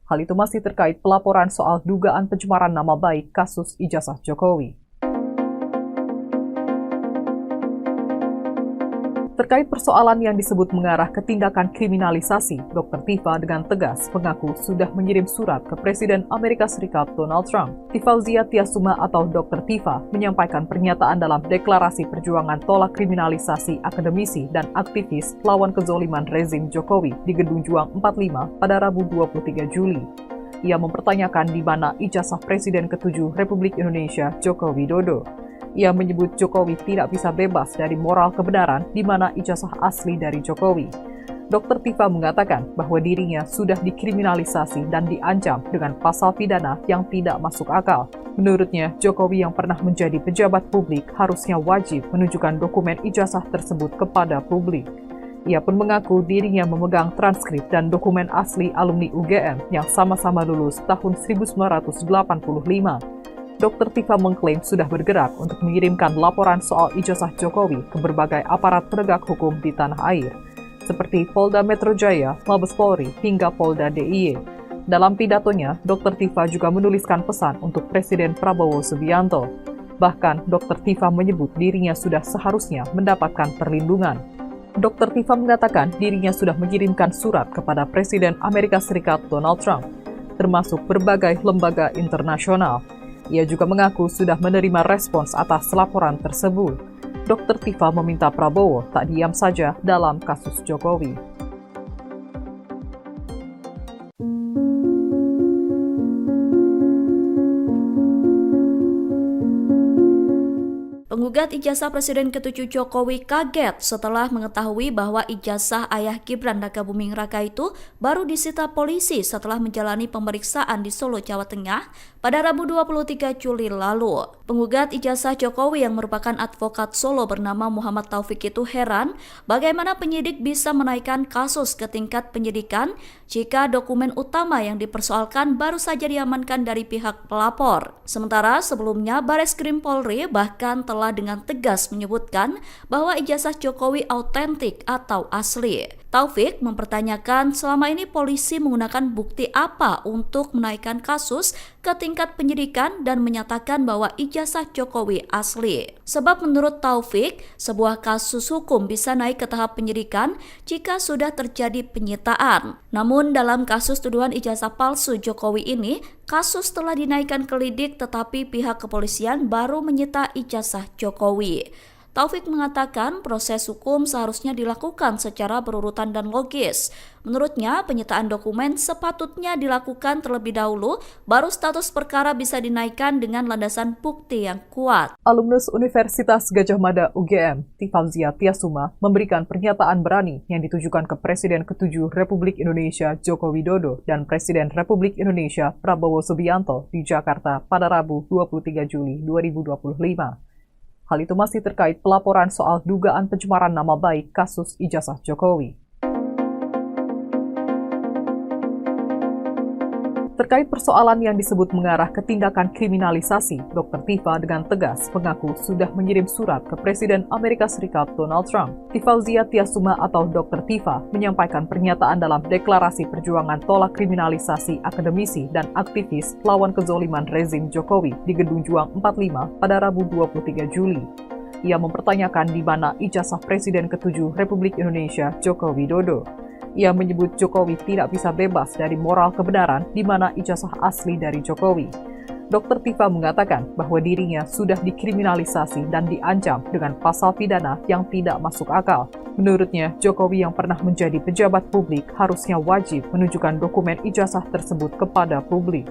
Hal itu masih terkait pelaporan soal dugaan pencemaran nama baik kasus ijazah Jokowi. Terkait persoalan yang disebut mengarah ke tindakan kriminalisasi, Dr. Tifa dengan tegas mengaku sudah mengirim surat ke Presiden Amerika Serikat Donald Trump. Tifauzia Tiasuma atau Dr. Tifa menyampaikan pernyataan dalam deklarasi perjuangan tolak kriminalisasi akademisi dan aktivis lawan kezoliman rezim Jokowi di Gedung Juang 45 pada Rabu 23 Juli. Ia mempertanyakan di mana ijazah Presiden ke-7 Republik Indonesia Joko Widodo. Ia menyebut Jokowi tidak bisa bebas dari moral kebenaran di mana ijazah asli dari Jokowi. Dr. Tifa mengatakan bahwa dirinya sudah dikriminalisasi dan diancam dengan pasal pidana yang tidak masuk akal. Menurutnya, Jokowi yang pernah menjadi pejabat publik harusnya wajib menunjukkan dokumen ijazah tersebut kepada publik. Ia pun mengaku dirinya memegang transkrip dan dokumen asli alumni UGM yang sama-sama lulus tahun 1985. Dr. Tifa mengklaim sudah bergerak untuk mengirimkan laporan soal ijazah Jokowi ke berbagai aparat penegak hukum di tanah air, seperti Polda Metro Jaya, Mabes Polri, hingga Polda DIY. Dalam pidatonya, Dr. Tifa juga menuliskan pesan untuk Presiden Prabowo Subianto. Bahkan, Dr. Tifa menyebut dirinya sudah seharusnya mendapatkan perlindungan. Dr. Tifa mengatakan dirinya sudah mengirimkan surat kepada Presiden Amerika Serikat Donald Trump, termasuk berbagai lembaga internasional. Ia juga mengaku sudah menerima respons atas laporan tersebut. Dr. Tifa meminta Prabowo tak diam saja dalam kasus Jokowi. Penggugat ijazah Presiden ke-7 Jokowi kaget setelah mengetahui bahwa ijazah ayah Gibran Rakabuming Raka itu baru disita polisi setelah menjalani pemeriksaan di Solo, Jawa Tengah pada Rabu 23 Juli lalu. Penggugat ijazah Jokowi yang merupakan advokat Solo bernama Muhammad Taufik itu heran bagaimana penyidik bisa menaikkan kasus ke tingkat penyidikan jika dokumen utama yang dipersoalkan baru saja diamankan dari pihak pelapor. Sementara sebelumnya Bareskrim Polri bahkan telah dengan tegas menyebutkan bahwa ijazah Jokowi autentik atau asli. Taufik mempertanyakan selama ini polisi menggunakan bukti apa untuk menaikkan kasus ke tingkat penyidikan dan menyatakan bahwa ijazah Jokowi asli. Sebab menurut Taufik, sebuah kasus hukum bisa naik ke tahap penyidikan jika sudah terjadi penyitaan. Namun dalam kasus tuduhan ijazah palsu Jokowi ini, kasus telah dinaikkan ke lidik tetapi pihak kepolisian baru menyita ijazah Jokowi. Taufik mengatakan proses hukum seharusnya dilakukan secara berurutan dan logis. Menurutnya, penyitaan dokumen sepatutnya dilakukan terlebih dahulu, baru status perkara bisa dinaikkan dengan landasan bukti yang kuat. Alumnus Universitas Gadjah Mada UGM, Tifauzia Tiasuma, memberikan pernyataan berani yang ditujukan ke Presiden ke-7 Republik Indonesia Joko Widodo dan Presiden Republik Indonesia Prabowo Subianto di Jakarta pada Rabu 23 Juli 2025. Hal itu masih terkait pelaporan soal dugaan pencemaran nama baik kasus ijazah Jokowi. Terkait persoalan yang disebut mengarah ke tindakan kriminalisasi, Dr. Tifa dengan tegas mengaku sudah mengirim surat ke Presiden Amerika Serikat Donald Trump. Tifauzia Tiasuma atau Dr. Tifa menyampaikan pernyataan dalam deklarasi perjuangan tolak kriminalisasi akademisi dan aktivis lawan kezoliman rezim Jokowi di Gedung Juang 45 pada Rabu 23 Juli. Ia mempertanyakan di mana ijazah Presiden ke-7 Republik Indonesia Joko Widodo. Ia menyebut Jokowi tidak bisa bebas dari moral kebenaran di mana ijazah asli dari Jokowi. Dr. Tifa mengatakan bahwa dirinya sudah dikriminalisasi dan diancam dengan pasal pidana yang tidak masuk akal. Menurutnya, Jokowi yang pernah menjadi pejabat publik harusnya wajib menunjukkan dokumen ijazah tersebut kepada publik.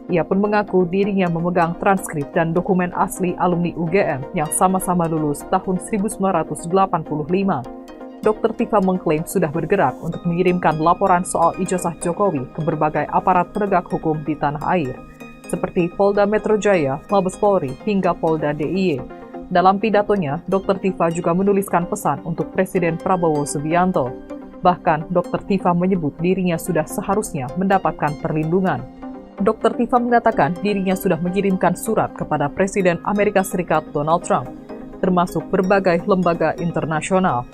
Ia pun mengaku dirinya memegang transkrip dan dokumen asli alumni UGM yang sama-sama lulus tahun 1985. Dr. Tifa mengklaim sudah bergerak untuk mengirimkan laporan soal ijazah Jokowi ke berbagai aparat penegak hukum di tanah air, seperti Polda Metro Jaya, Mabes Polri, hingga Polda DIY. Dalam pidatonya, Dr. Tifa juga menuliskan pesan untuk Presiden Prabowo Subianto. Bahkan, Dr. Tifa menyebut dirinya sudah seharusnya mendapatkan perlindungan. Dr. Tifa mengatakan dirinya sudah mengirimkan surat kepada Presiden Amerika Serikat Donald Trump, termasuk berbagai lembaga internasional.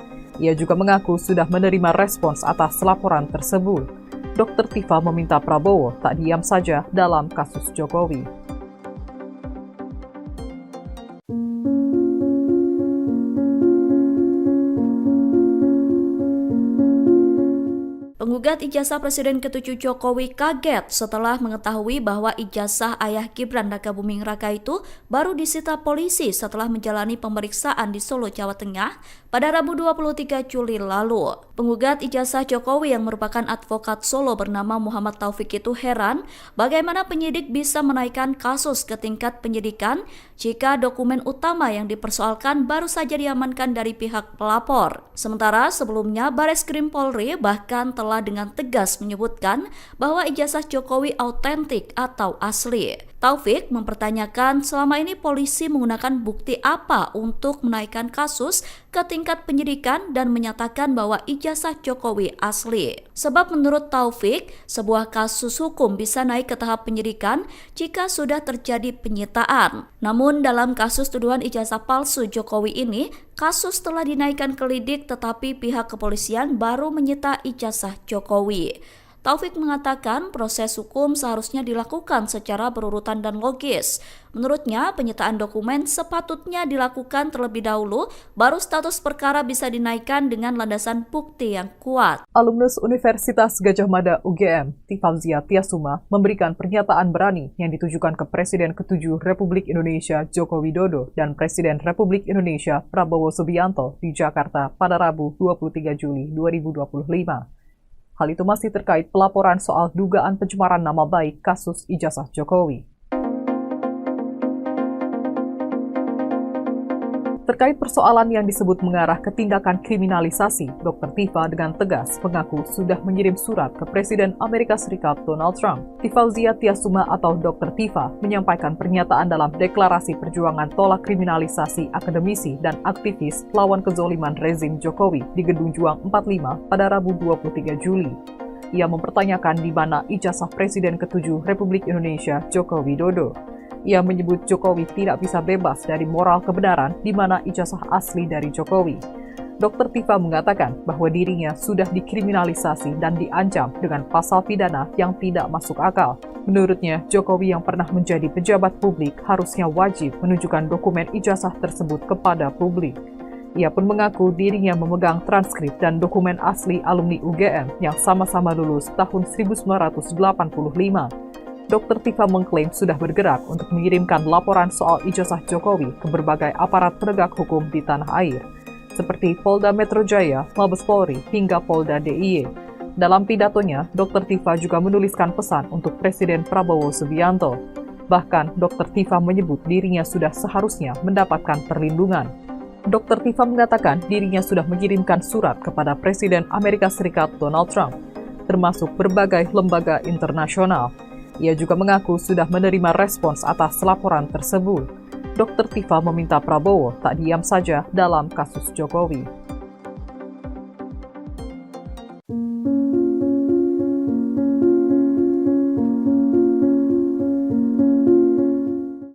Ia juga mengaku sudah menerima respons atas laporan tersebut. Dr. Tifa meminta Prabowo tak diam saja dalam kasus Jokowi. Penggugat ijazah Presiden ke-7 Jokowi kaget setelah mengetahui bahwa ijazah ayah Gibran Rakabuming Raka itu baru disita polisi setelah menjalani pemeriksaan di Solo, Jawa Tengah pada Rabu 23 Juli lalu. Penggugat ijazah Jokowi yang merupakan advokat Solo bernama Muhammad Taufik itu heran bagaimana penyidik bisa menaikkan kasus ke tingkat penyidikan jika dokumen utama yang dipersoalkan baru saja diamankan dari pihak pelapor. Sementara sebelumnya Bareskrim Polri bahkan telah dengan tegas menyebutkan bahwa ijazah Jokowi autentik atau asli. Taufik mempertanyakan selama ini polisi menggunakan bukti apa untuk menaikkan kasus ke tingkat penyidikan dan menyatakan bahwa ijazah Jokowi asli. Sebab menurut Taufik, sebuah kasus hukum bisa naik ke tahap penyidikan jika sudah terjadi penyitaan. Namun dalam kasus tuduhan ijazah palsu Jokowi ini, kasus telah dinaikkan ke lidik tetapi pihak kepolisian baru menyita ijazah Jokowi. Taufik mengatakan proses hukum seharusnya dilakukan secara berurutan dan logis. Menurutnya, penyitaan dokumen sepatutnya dilakukan terlebih dahulu, baru status perkara bisa dinaikkan dengan landasan bukti yang kuat. Alumnus Universitas Gadjah Mada UGM, Tifauzia Tiasuma, memberikan pernyataan berani yang ditujukan ke Presiden ke-7 Republik Indonesia Joko Widodo dan Presiden Republik Indonesia Prabowo Subianto di Jakarta pada Rabu 23 Juli 2025. Hal itu masih terkait pelaporan soal dugaan pencemaran nama baik kasus ijazah Jokowi. Terkait persoalan yang disebut mengarah ke tindakan kriminalisasi, Dr. Tifa dengan tegas mengaku sudah mengirim surat ke Presiden Amerika Serikat Donald Trump. Tifauzia Tiasuma atau Dr. Tifa menyampaikan pernyataan dalam deklarasi perjuangan tolak kriminalisasi akademisi dan aktivis lawan kezoliman rezim Jokowi di Gedung Juang 45 pada Rabu 23 Juli. Ia mempertanyakan di mana ijazah Presiden ke-7 Republik Indonesia Joko Widodo. Ia menyebut Jokowi tidak bisa bebas dari moral kebenaran di mana ijazah asli dari Jokowi. Dr. Tifa mengatakan bahwa dirinya sudah dikriminalisasi dan diancam dengan pasal pidana yang tidak masuk akal. Menurutnya, Jokowi yang pernah menjadi pejabat publik harusnya wajib menunjukkan dokumen ijazah tersebut kepada publik. Ia pun mengaku dirinya memegang transkrip dan dokumen asli alumni UGM yang sama-sama lulus tahun 1985. Dr. Tifa mengklaim sudah bergerak untuk mengirimkan laporan soal ijazah Jokowi ke berbagai aparat penegak hukum di tanah air, seperti Polda Metro Jaya, Mabes Polri, hingga Polda DIY. Dalam pidatonya, Dr. Tifa juga menuliskan pesan untuk Presiden Prabowo Subianto. Bahkan, Dr. Tifa menyebut dirinya sudah seharusnya mendapatkan perlindungan. Dr. Tifa mengatakan dirinya sudah mengirimkan surat kepada Presiden Amerika Serikat Donald Trump, termasuk berbagai lembaga internasional. Ia juga mengaku sudah menerima respons atas laporan tersebut. Dr. Tifa meminta Prabowo tak diam saja dalam kasus Jokowi.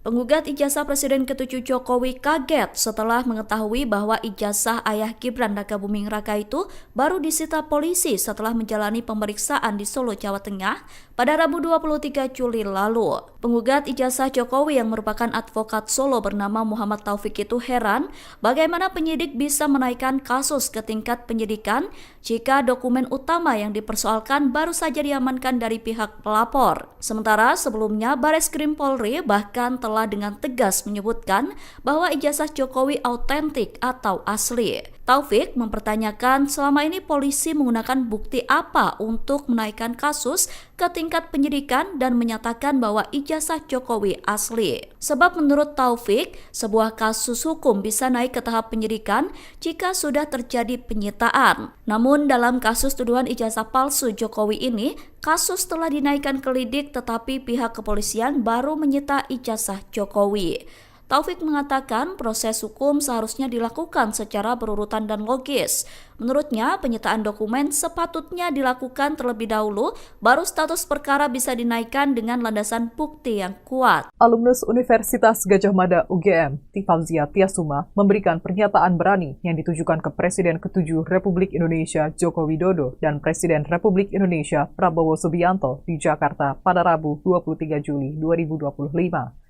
Penggugat ijazah Presiden ke-7 Jokowi kaget setelah mengetahui bahwa ijazah ayah Gibran Rakabuming Raka itu baru disita polisi setelah menjalani pemeriksaan di Solo, Jawa Tengah pada Rabu 23 Juli lalu. Penggugat ijazah Jokowi yang merupakan advokat Solo bernama Muhammad Taufik itu heran bagaimana penyidik bisa menaikkan kasus ke tingkat penyidikan jika dokumen utama yang dipersoalkan baru saja diamankan dari pihak pelapor. Sementara sebelumnya Bareskrim Polri bahkan telah dengan tegas menyebutkan bahwa ijazah Jokowi autentik atau asli. Taufik mempertanyakan selama ini polisi menggunakan bukti apa untuk menaikkan kasus ke tingkat penyidikan dan menyatakan bahwa ijazah Jokowi asli. Sebab menurut Taufik, sebuah kasus hukum bisa naik ke tahap penyidikan jika sudah terjadi penyitaan. Namun dalam kasus tuduhan ijazah palsu Jokowi ini, kasus telah dinaikkan ke lidik tetapi pihak kepolisian baru menyita ijazah Jokowi. Taufik mengatakan proses hukum seharusnya dilakukan secara berurutan dan logis. Menurutnya, penyitaan dokumen sepatutnya dilakukan terlebih dahulu, baru status perkara bisa dinaikkan dengan landasan bukti yang kuat. Alumnus Universitas Gadjah Mada UGM, Tifauzia Tiasuma, memberikan pernyataan berani yang ditujukan ke Presiden ke-7 Republik Indonesia Joko Widodo dan Presiden Republik Indonesia Prabowo Subianto di Jakarta pada Rabu 23 Juli 2025.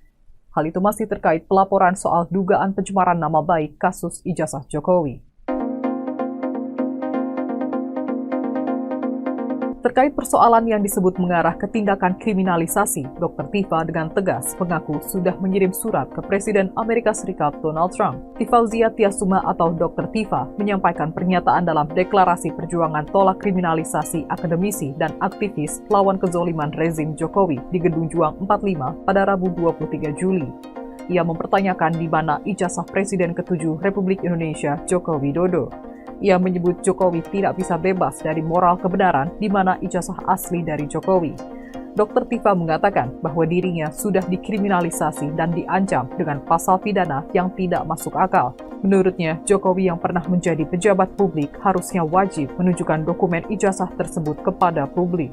Hal itu masih terkait pelaporan soal dugaan pencemaran nama baik kasus ijazah Jokowi. Terkait persoalan yang disebut mengarah ke tindakan kriminalisasi, Dr. Tifa dengan tegas mengaku sudah mengirim surat ke Presiden Amerika Serikat Donald Trump. Tifauzia Tiasuma atau Dr. Tifa menyampaikan pernyataan dalam deklarasi perjuangan tolak kriminalisasi akademisi dan aktivis lawan kezoliman rezim Jokowi di Gedung Juang 45 pada Rabu 23 Juli. Ia mempertanyakan di mana ijazah Presiden ke-7 Republik Indonesia Joko Widodo. Ia menyebut Jokowi tidak bisa bebas dari moral kebenaran di mana ijazah asli dari Jokowi. Dr. Tifa mengatakan bahwa dirinya sudah dikriminalisasi dan diancam dengan pasal pidana yang tidak masuk akal. Menurutnya, Jokowi yang pernah menjadi pejabat publik harusnya wajib menunjukkan dokumen ijazah tersebut kepada publik.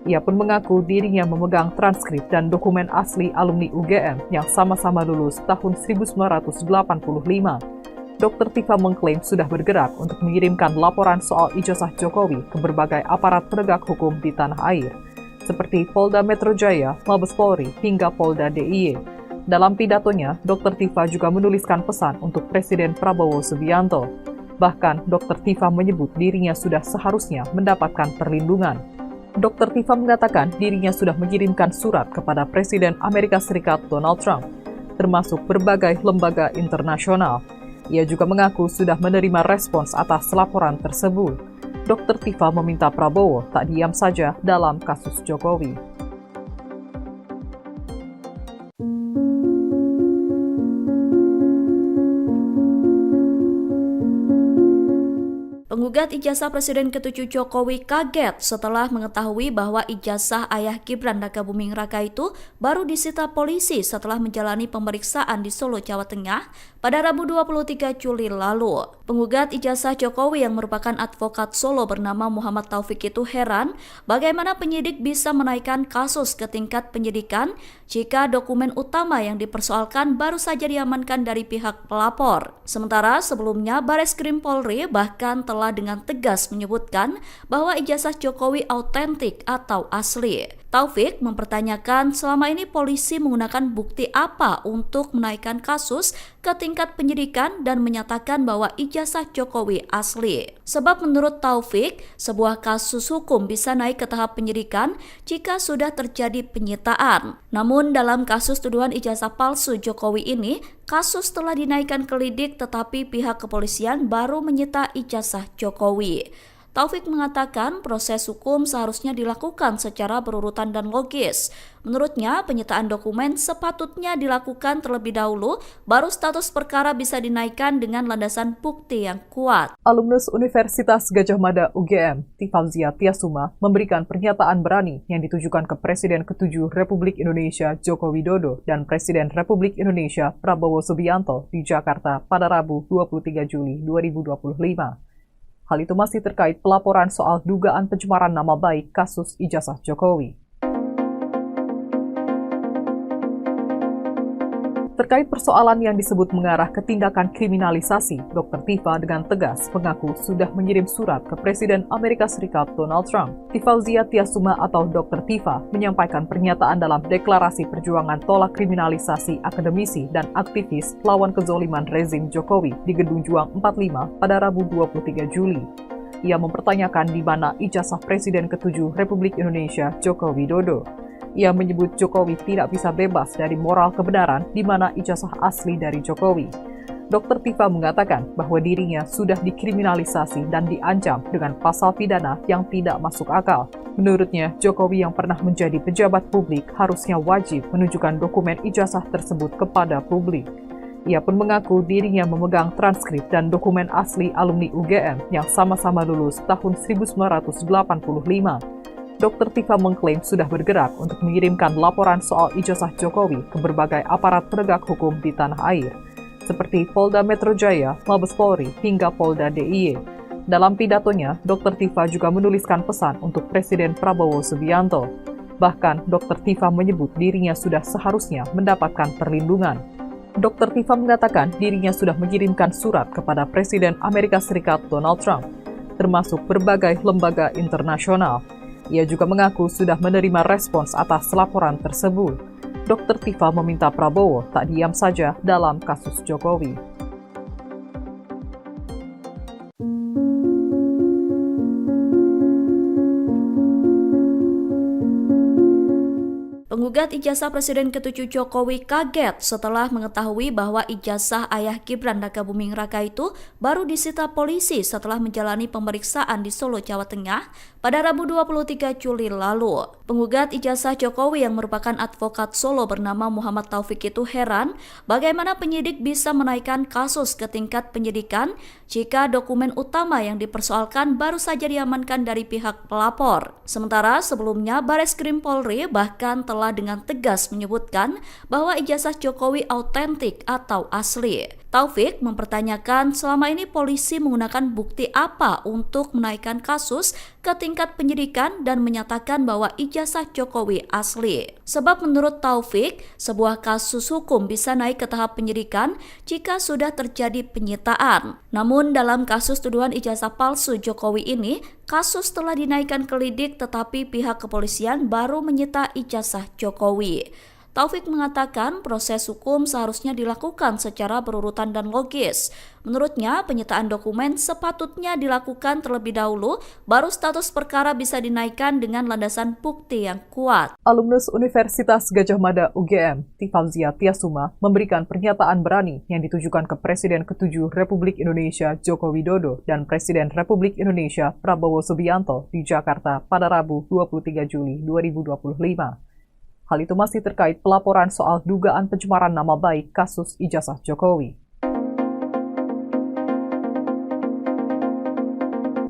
Ia pun mengaku dirinya memegang transkrip dan dokumen asli alumni UGM yang sama-sama lulus tahun 1985. Dr. Tifa mengklaim sudah bergerak untuk mengirimkan laporan soal ijazah Jokowi ke berbagai aparat penegak hukum di tanah air, seperti Polda Metro Jaya, Mabes Polri, hingga Polda DIY. Dalam pidatonya, Dr. Tifa juga menuliskan pesan untuk Presiden Prabowo Subianto. Bahkan, Dr. Tifa menyebut dirinya sudah seharusnya mendapatkan perlindungan. Dr. Tifa mengatakan dirinya sudah mengirimkan surat kepada Presiden Amerika Serikat Donald Trump, termasuk berbagai lembaga internasional. Ia juga mengaku sudah menerima respons atas laporan tersebut. Dr. Tifa meminta Prabowo tak diam saja dalam kasus Jokowi. Penggugat ijazah Presiden ke-7 Jokowi kaget setelah mengetahui bahwa ijazah ayah Gibran Rakabuming Raka itu baru disita polisi setelah menjalani pemeriksaan di Solo, Jawa Tengah pada Rabu 23 Juli lalu. Penggugat ijazah Jokowi yang merupakan advokat Solo bernama Muhammad Taufik itu heran bagaimana penyidik bisa menaikkan kasus ke tingkat penyidikan jika dokumen utama yang dipersoalkan baru saja diamankan dari pihak pelapor. Sementara sebelumnya Bareskrim Polri bahkan telah dengan tegas menyebutkan bahwa ijazah Jokowi autentik atau asli. Taufik mempertanyakan selama ini polisi menggunakan bukti apa untuk menaikkan kasus ke tingkat penyidikan dan menyatakan bahwa ijazah Jokowi asli. Sebab menurut Taufik, sebuah kasus hukum bisa naik ke tahap penyidikan jika sudah terjadi penyitaan. Namun dalam kasus tuduhan ijazah palsu Jokowi ini, kasus telah dinaikkan ke lidik tetapi pihak kepolisian baru menyita ijazah Jokowi. Taufik mengatakan proses hukum seharusnya dilakukan secara berurutan dan logis. Menurutnya, penyitaan dokumen sepatutnya dilakukan terlebih dahulu, baru status perkara bisa dinaikkan dengan landasan bukti yang kuat. Alumnus Universitas Gadjah Mada UGM, Tifauzia Tiasuma, memberikan pernyataan berani yang ditujukan ke Presiden ke-7 Republik Indonesia Joko Widodo dan Presiden Republik Indonesia Prabowo Subianto di Jakarta pada Rabu 23 Juli 2025. Hal itu masih terkait pelaporan soal dugaan pencemaran nama baik kasus ijazah Jokowi. Terkait persoalan yang disebut mengarah ke tindakan kriminalisasi, Dr. Tifa dengan tegas mengaku sudah mengirim surat ke Presiden Amerika Serikat Donald Trump. Tifauzia Tiasuma atau Dr. Tifa menyampaikan pernyataan dalam deklarasi perjuangan tolak kriminalisasi akademisi dan aktivis lawan kezoliman rezim Jokowi di Gedung Juang 45 pada Rabu 23 Juli. Ia mempertanyakan di mana ijazah Presiden ke-7 Republik Indonesia Joko Widodo. Ia menyebut Jokowi tidak bisa bebas dari moral kebenaran di mana ijazah asli dari Jokowi. Dr. Tifa mengatakan bahwa dirinya sudah dikriminalisasi dan diancam dengan pasal pidana yang tidak masuk akal. Menurutnya, Jokowi yang pernah menjadi pejabat publik harusnya wajib menunjukkan dokumen ijazah tersebut kepada publik. Ia pun mengaku dirinya memegang transkrip dan dokumen asli alumni UGM yang sama-sama lulus tahun 1985. Dr. Tifa mengklaim sudah bergerak untuk mengirimkan laporan soal ijazah Jokowi ke berbagai aparat penegak hukum di tanah air, seperti Polda Metro Jaya, Mabes Polri, hingga Polda DIY. Dalam pidatonya, Dr. Tifa juga menuliskan pesan untuk Presiden Prabowo Subianto. Bahkan, Dr. Tifa menyebut dirinya sudah seharusnya mendapatkan perlindungan. Dr. Tifa mengatakan dirinya sudah mengirimkan surat kepada Presiden Amerika Serikat Donald Trump, termasuk berbagai lembaga internasional. Ia juga mengaku sudah menerima respons atas laporan tersebut. Dr. Tifa meminta Prabowo tak diam saja dalam kasus Jokowi. Penggugat ijazah Presiden ke-7 Jokowi kaget setelah mengetahui bahwa ijazah ayah Gibran Rakabuming Raka itu baru disita polisi setelah menjalani pemeriksaan di Solo, Jawa Tengah pada Rabu 23 Juli lalu. Penggugat ijazah Jokowi yang merupakan advokat Solo bernama Muhammad Taufik itu heran bagaimana penyidik bisa menaikkan kasus ke tingkat penyidikan jika dokumen utama yang dipersoalkan baru saja diamankan dari pihak pelapor. Sementara sebelumnya Bareskrim Polri bahkan telah dengan tegas menyebutkan bahwa ijazah Jokowi autentik atau asli. Taufik mempertanyakan selama ini polisi menggunakan bukti apa untuk menaikkan kasus ke tingkat penyidikan dan menyatakan bahwa ijazah Jokowi asli. Sebab menurut Taufik, sebuah kasus hukum bisa naik ke tahap penyidikan jika sudah terjadi penyitaan. Namun dalam kasus tuduhan ijazah palsu Jokowi ini, kasus telah dinaikkan ke lidik tetapi pihak kepolisian baru menyita ijazah Jokowi. Taufik mengatakan proses hukum seharusnya dilakukan secara berurutan dan logis. Menurutnya, penyitaan dokumen sepatutnya dilakukan terlebih dahulu, baru status perkara bisa dinaikkan dengan landasan bukti yang kuat. Alumnus Universitas Gadjah Mada UGM, Tifalzia Tiasuma, memberikan pernyataan berani yang ditujukan ke Presiden ke-7 Republik Indonesia Joko Widodo dan Presiden Republik Indonesia Prabowo Subianto di Jakarta pada Rabu 23 Juli 2025. Hal itu masih terkait pelaporan soal dugaan pencemaran nama baik kasus ijazah Jokowi.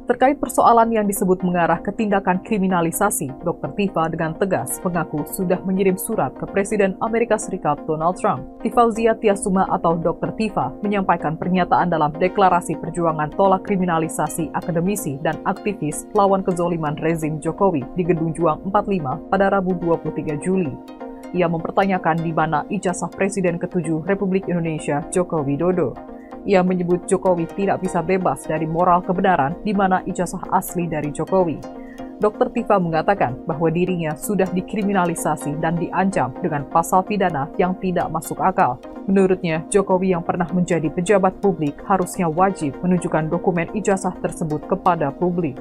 Terkait persoalan yang disebut mengarah ke tindakan kriminalisasi, Dr. Tifa dengan tegas mengaku sudah mengirim surat ke Presiden Amerika Serikat Donald Trump. Tifalzia Tiasuma atau Dr. Tifa menyampaikan pernyataan dalam deklarasi perjuangan tolak kriminalisasi akademisi dan aktivis lawan kezoliman rezim Jokowi di Gedung Juang 45 pada Rabu 23 Juli. Ia mempertanyakan di mana ijazah Presiden ke-7 Republik Indonesia Joko Widodo. Ia menyebut Jokowi tidak bisa bebas dari moral kebenaran di mana ijazah asli dari Jokowi. Dr. Tifa mengatakan bahwa dirinya sudah dikriminalisasi dan diancam dengan pasal pidana yang tidak masuk akal. Menurutnya, Jokowi yang pernah menjadi pejabat publik harusnya wajib menunjukkan dokumen ijazah tersebut kepada publik.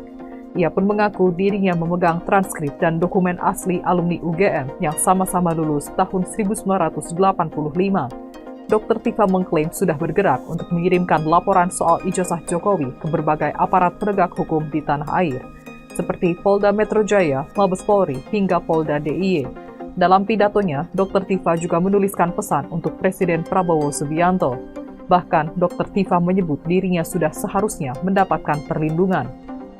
Ia pun mengaku dirinya memegang transkrip dan dokumen asli alumni UGM yang sama-sama lulus tahun 1985. Dr. Tifa mengklaim sudah bergerak untuk mengirimkan laporan soal ijazah Jokowi ke berbagai aparat penegak hukum di tanah air, seperti Polda Metro Jaya, Mabes Polri, hingga Polda DIY. Dalam pidatonya, Dr. Tifa juga menuliskan pesan untuk Presiden Prabowo Subianto. Bahkan, Dr. Tifa menyebut dirinya sudah seharusnya mendapatkan perlindungan.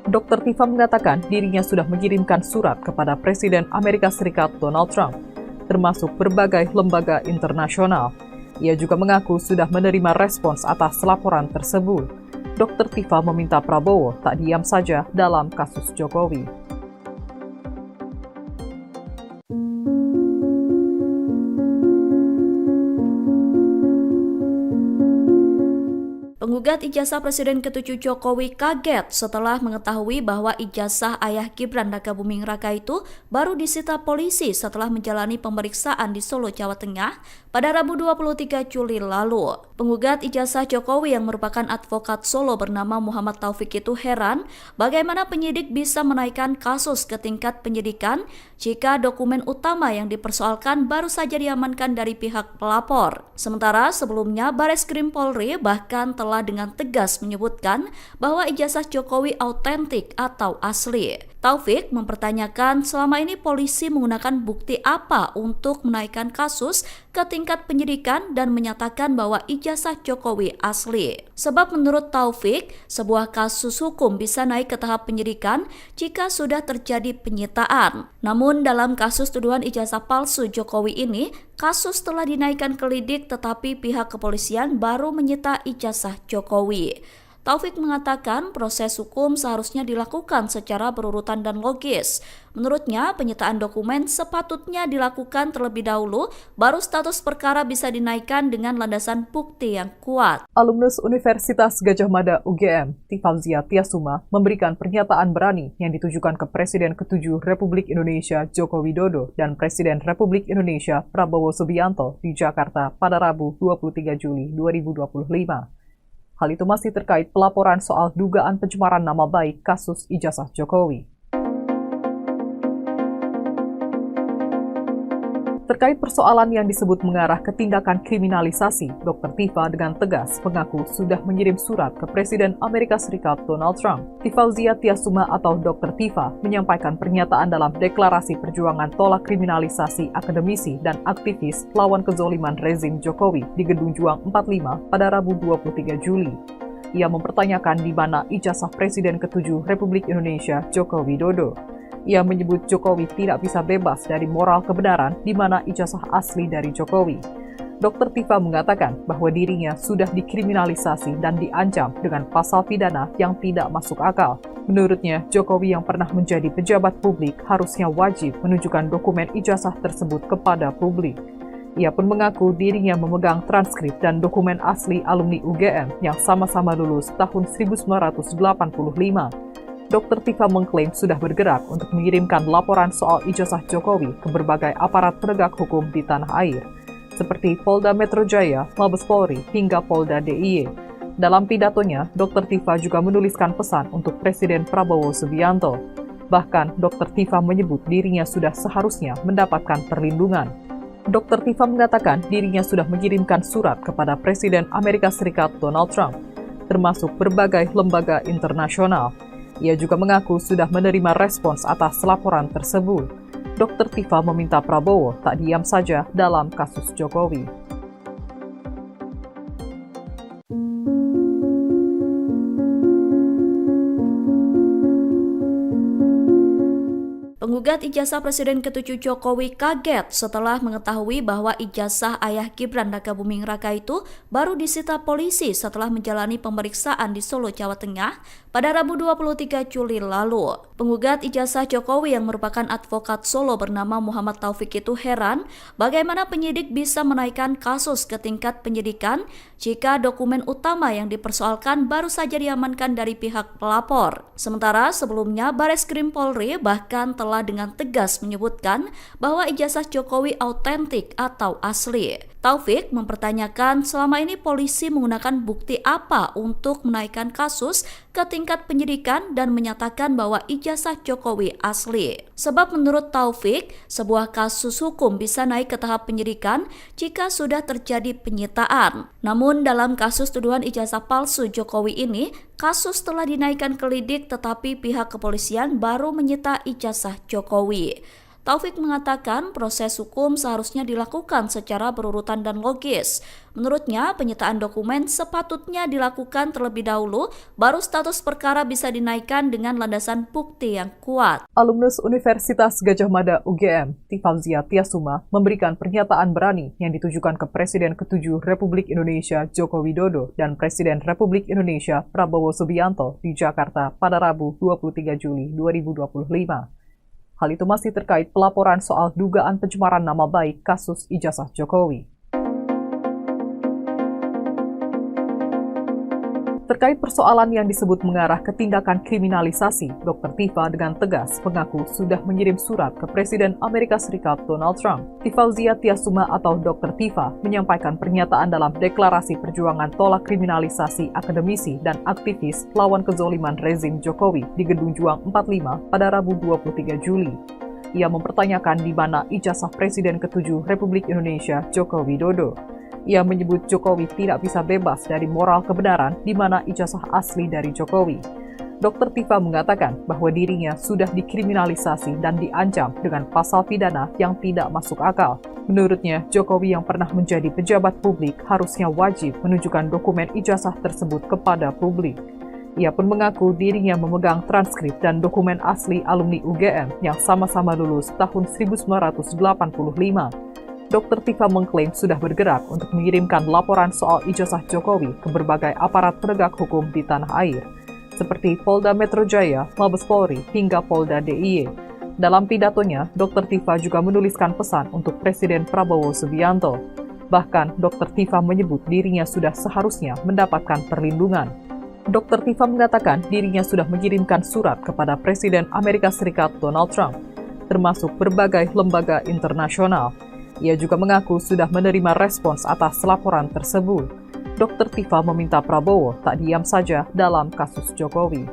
Dr. Tifa mengatakan dirinya sudah mengirimkan surat kepada Presiden Amerika Serikat Donald Trump, termasuk berbagai lembaga internasional. Ia juga mengaku sudah menerima respons atas laporan tersebut. Dr. Tifa meminta Prabowo tak diam saja dalam kasus Jokowi. Penggugat ijazah Presiden ke-7 Jokowi kaget setelah mengetahui bahwa ijazah ayah Gibran Rakabuming Raka itu baru disita polisi setelah menjalani pemeriksaan di Solo, Jawa Tengah pada Rabu 23 Juli lalu. Penggugat ijazah Jokowi yang merupakan advokat Solo bernama Muhammad Taufik itu heran bagaimana penyidik bisa menaikkan kasus ke tingkat penyidikan jika dokumen utama yang dipersoalkan baru saja diamankan dari pihak pelapor. Sementara sebelumnya Bareskrim Polri bahkan telah dengan tegas menyebutkan bahwa ijazah Jokowi autentik atau asli. Taufik mempertanyakan selama ini polisi menggunakan bukti apa untuk menaikkan kasus ke tingkat penyidikan dan menyatakan bahwa ijazah Jokowi asli. Sebab menurut Taufik, sebuah kasus hukum bisa naik ke tahap penyidikan jika sudah terjadi penyitaan. Namun dalam kasus tuduhan ijazah palsu Jokowi ini, kasus telah dinaikkan ke lidik tetapi pihak kepolisian baru menyita ijazah Jokowi. Taufik mengatakan proses hukum seharusnya dilakukan secara berurutan dan logis. Menurutnya, penyitaan dokumen sepatutnya dilakukan terlebih dahulu, baru status perkara bisa dinaikkan dengan landasan bukti yang kuat. Alumnus Universitas Gadjah Mada UGM, Tifalzia Tiasuma, memberikan pernyataan berani yang ditujukan ke Presiden ke-7 Republik Indonesia Joko Widodo dan Presiden Republik Indonesia Prabowo Subianto di Jakarta pada Rabu 23 Juli 2025. Hal itu masih terkait pelaporan soal dugaan pencemaran nama baik kasus ijazah Jokowi. Terkait persoalan yang disebut mengarah ke tindakan kriminalisasi, Dr. Tifa dengan tegas mengaku sudah mengirim surat ke Presiden Amerika Serikat Donald Trump. Tifauzia Tiasuma atau Dr. Tifa menyampaikan pernyataan dalam deklarasi perjuangan tolak kriminalisasi akademisi dan aktivis lawan kezoliman rezim Jokowi di Gedung Juang 45 pada Rabu 23 Juli. Ia mempertanyakan di mana ijazah Presiden ke-7 Republik Indonesia Joko Widodo. Ia menyebut Jokowi tidak bisa bebas dari moral kebenaran di mana ijazah asli dari Jokowi. Dr. Tifa mengatakan bahwa dirinya sudah dikriminalisasi dan diancam dengan pasal pidana yang tidak masuk akal. Menurutnya, Jokowi yang pernah menjadi pejabat publik harusnya wajib menunjukkan dokumen ijazah tersebut kepada publik. Ia pun mengaku dirinya memegang transkrip dan dokumen asli alumni UGM yang sama-sama lulus tahun 1985. Dr. Tifa mengklaim sudah bergerak untuk mengirimkan laporan soal ijazah Jokowi ke berbagai aparat penegak hukum di tanah air, seperti Polda Metro Jaya, Mabes Polri, hingga Polda DIY. Dalam pidatonya, Dr. Tifa juga menuliskan pesan untuk Presiden Prabowo Subianto. Bahkan, Dr. Tifa menyebut dirinya sudah seharusnya mendapatkan perlindungan. Dr. Tifa mengatakan dirinya sudah mengirimkan surat kepada Presiden Amerika Serikat Donald Trump, termasuk berbagai lembaga internasional. Ia juga mengaku sudah menerima respons atas laporan tersebut. Dr. Tifa meminta Prabowo tak diam saja dalam kasus Jokowi. Penggugat ijazah Presiden ke-7 Jokowi kaget setelah mengetahui bahwa ijazah ayah Gibran Rakabuming Raka itu baru disita polisi setelah menjalani pemeriksaan di Solo, Jawa Tengah pada Rabu 23 Juli lalu. Penggugat ijazah Jokowi yang merupakan advokat Solo bernama Muhammad Taufik itu heran bagaimana penyidik bisa menaikkan kasus ke tingkat penyidikan jika dokumen utama yang dipersoalkan baru saja diamankan dari pihak pelapor. Sementara sebelumnya Bareskrim Polri bahkan telah dengan tegas menyebutkan bahwa ijazah Jokowi autentik atau asli. Taufik mempertanyakan selama ini polisi menggunakan bukti apa untuk menaikkan kasus ke tingkat penyidikan dan menyatakan bahwa ijazah Jokowi asli. Sebab menurut Taufik, sebuah kasus hukum bisa naik ke tahap penyidikan jika sudah terjadi penyitaan. Namun dalam kasus tuduhan ijazah palsu Jokowi ini, kasus telah dinaikkan ke lidik tetapi pihak kepolisian baru menyita ijazah Jokowi. Taufik mengatakan proses hukum seharusnya dilakukan secara berurutan dan logis. Menurutnya, penyitaan dokumen sepatutnya dilakukan terlebih dahulu, baru status perkara bisa dinaikkan dengan landasan bukti yang kuat. Alumnus Universitas Gadjah Mada UGM, Tifauzia Tiasuma, memberikan pernyataan berani yang ditujukan ke Presiden ke-7 Republik Indonesia Joko Widodo dan Presiden Republik Indonesia Prabowo Subianto di Jakarta pada Rabu 23 Juli 2025. Hal itu masih terkait pelaporan soal dugaan pencemaran nama baik kasus ijazah Jokowi. Terkait persoalan yang disebut mengarah ke tindakan kriminalisasi, Dr. Tifa dengan tegas mengaku sudah mengirim surat ke Presiden Amerika Serikat Donald Trump. Tifauzia Tiasuma atau Dr. Tifa menyampaikan pernyataan dalam deklarasi perjuangan tolak kriminalisasi akademisi dan aktivis lawan kezoliman rezim Jokowi di Gedung Juang 45 pada Rabu 23 Juli. Ia mempertanyakan di mana ijazah Presiden ke-7 Republik Indonesia Joko Widodo. Ia menyebut Jokowi tidak bisa bebas dari moral kebenaran di mana ijazah asli dari Jokowi. Dr. Tifa mengatakan bahwa dirinya sudah dikriminalisasi dan diancam dengan pasal pidana yang tidak masuk akal. Menurutnya, Jokowi yang pernah menjadi pejabat publik harusnya wajib menunjukkan dokumen ijazah tersebut kepada publik. Ia pun mengaku dirinya memegang transkrip dan dokumen asli alumni UGM yang sama-sama lulus tahun 1985. Dr. Tifa mengklaim sudah bergerak untuk mengirimkan laporan soal ijazah Jokowi ke berbagai aparat penegak hukum di tanah air, seperti Polda Metro Jaya, Mabes Polri, hingga Polda DIY. Dalam pidatonya, Dr. Tifa juga menuliskan pesan untuk Presiden Prabowo Subianto. Bahkan, Dr. Tifa menyebut dirinya sudah seharusnya mendapatkan perlindungan. Dr. Tifa mengatakan dirinya sudah mengirimkan surat kepada Presiden Amerika Serikat Donald Trump, termasuk berbagai lembaga internasional. Ia juga mengaku sudah menerima respons atas laporan tersebut. Dr. Tifa meminta Prabowo tak diam saja dalam kasus Jokowi.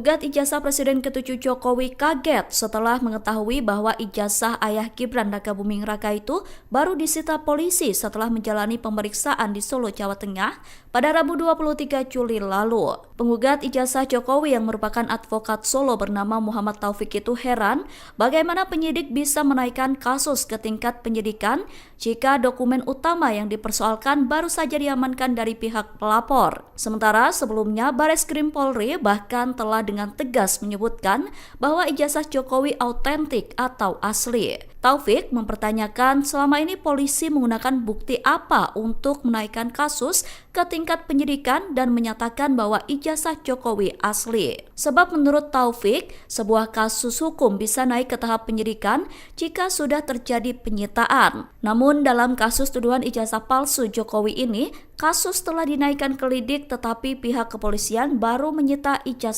Penggugat ijazah Presiden ke-7 Jokowi kaget setelah mengetahui bahwa ijazah ayah Gibran Rakabuming Raka itu baru disita polisi setelah menjalani pemeriksaan di Solo, Jawa Tengah pada Rabu 23 Juli lalu. Penggugat ijazah Jokowi yang merupakan advokat Solo bernama Muhammad Taufik itu heran bagaimana penyidik bisa menaikkan kasus ke tingkat penyidikan jika dokumen utama yang dipersoalkan baru saja diamankan dari pihak pelapor. Sementara sebelumnya Bareskrim Polri bahkan telah dengan tegas menyebutkan bahwa ijazah Jokowi autentik atau asli. Taufik mempertanyakan selama ini polisi menggunakan bukti apa untuk menaikkan kasus ke tingkat penyidikan dan menyatakan bahwa ijazah Jokowi asli. Sebab menurut Taufik, sebuah kasus hukum bisa naik ke tahap penyidikan jika sudah terjadi penyitaan. Namun dalam kasus tuduhan ijazah palsu Jokowi ini, kasus telah dinaikkan ke lidik tetapi pihak kepolisian baru menyita ijazah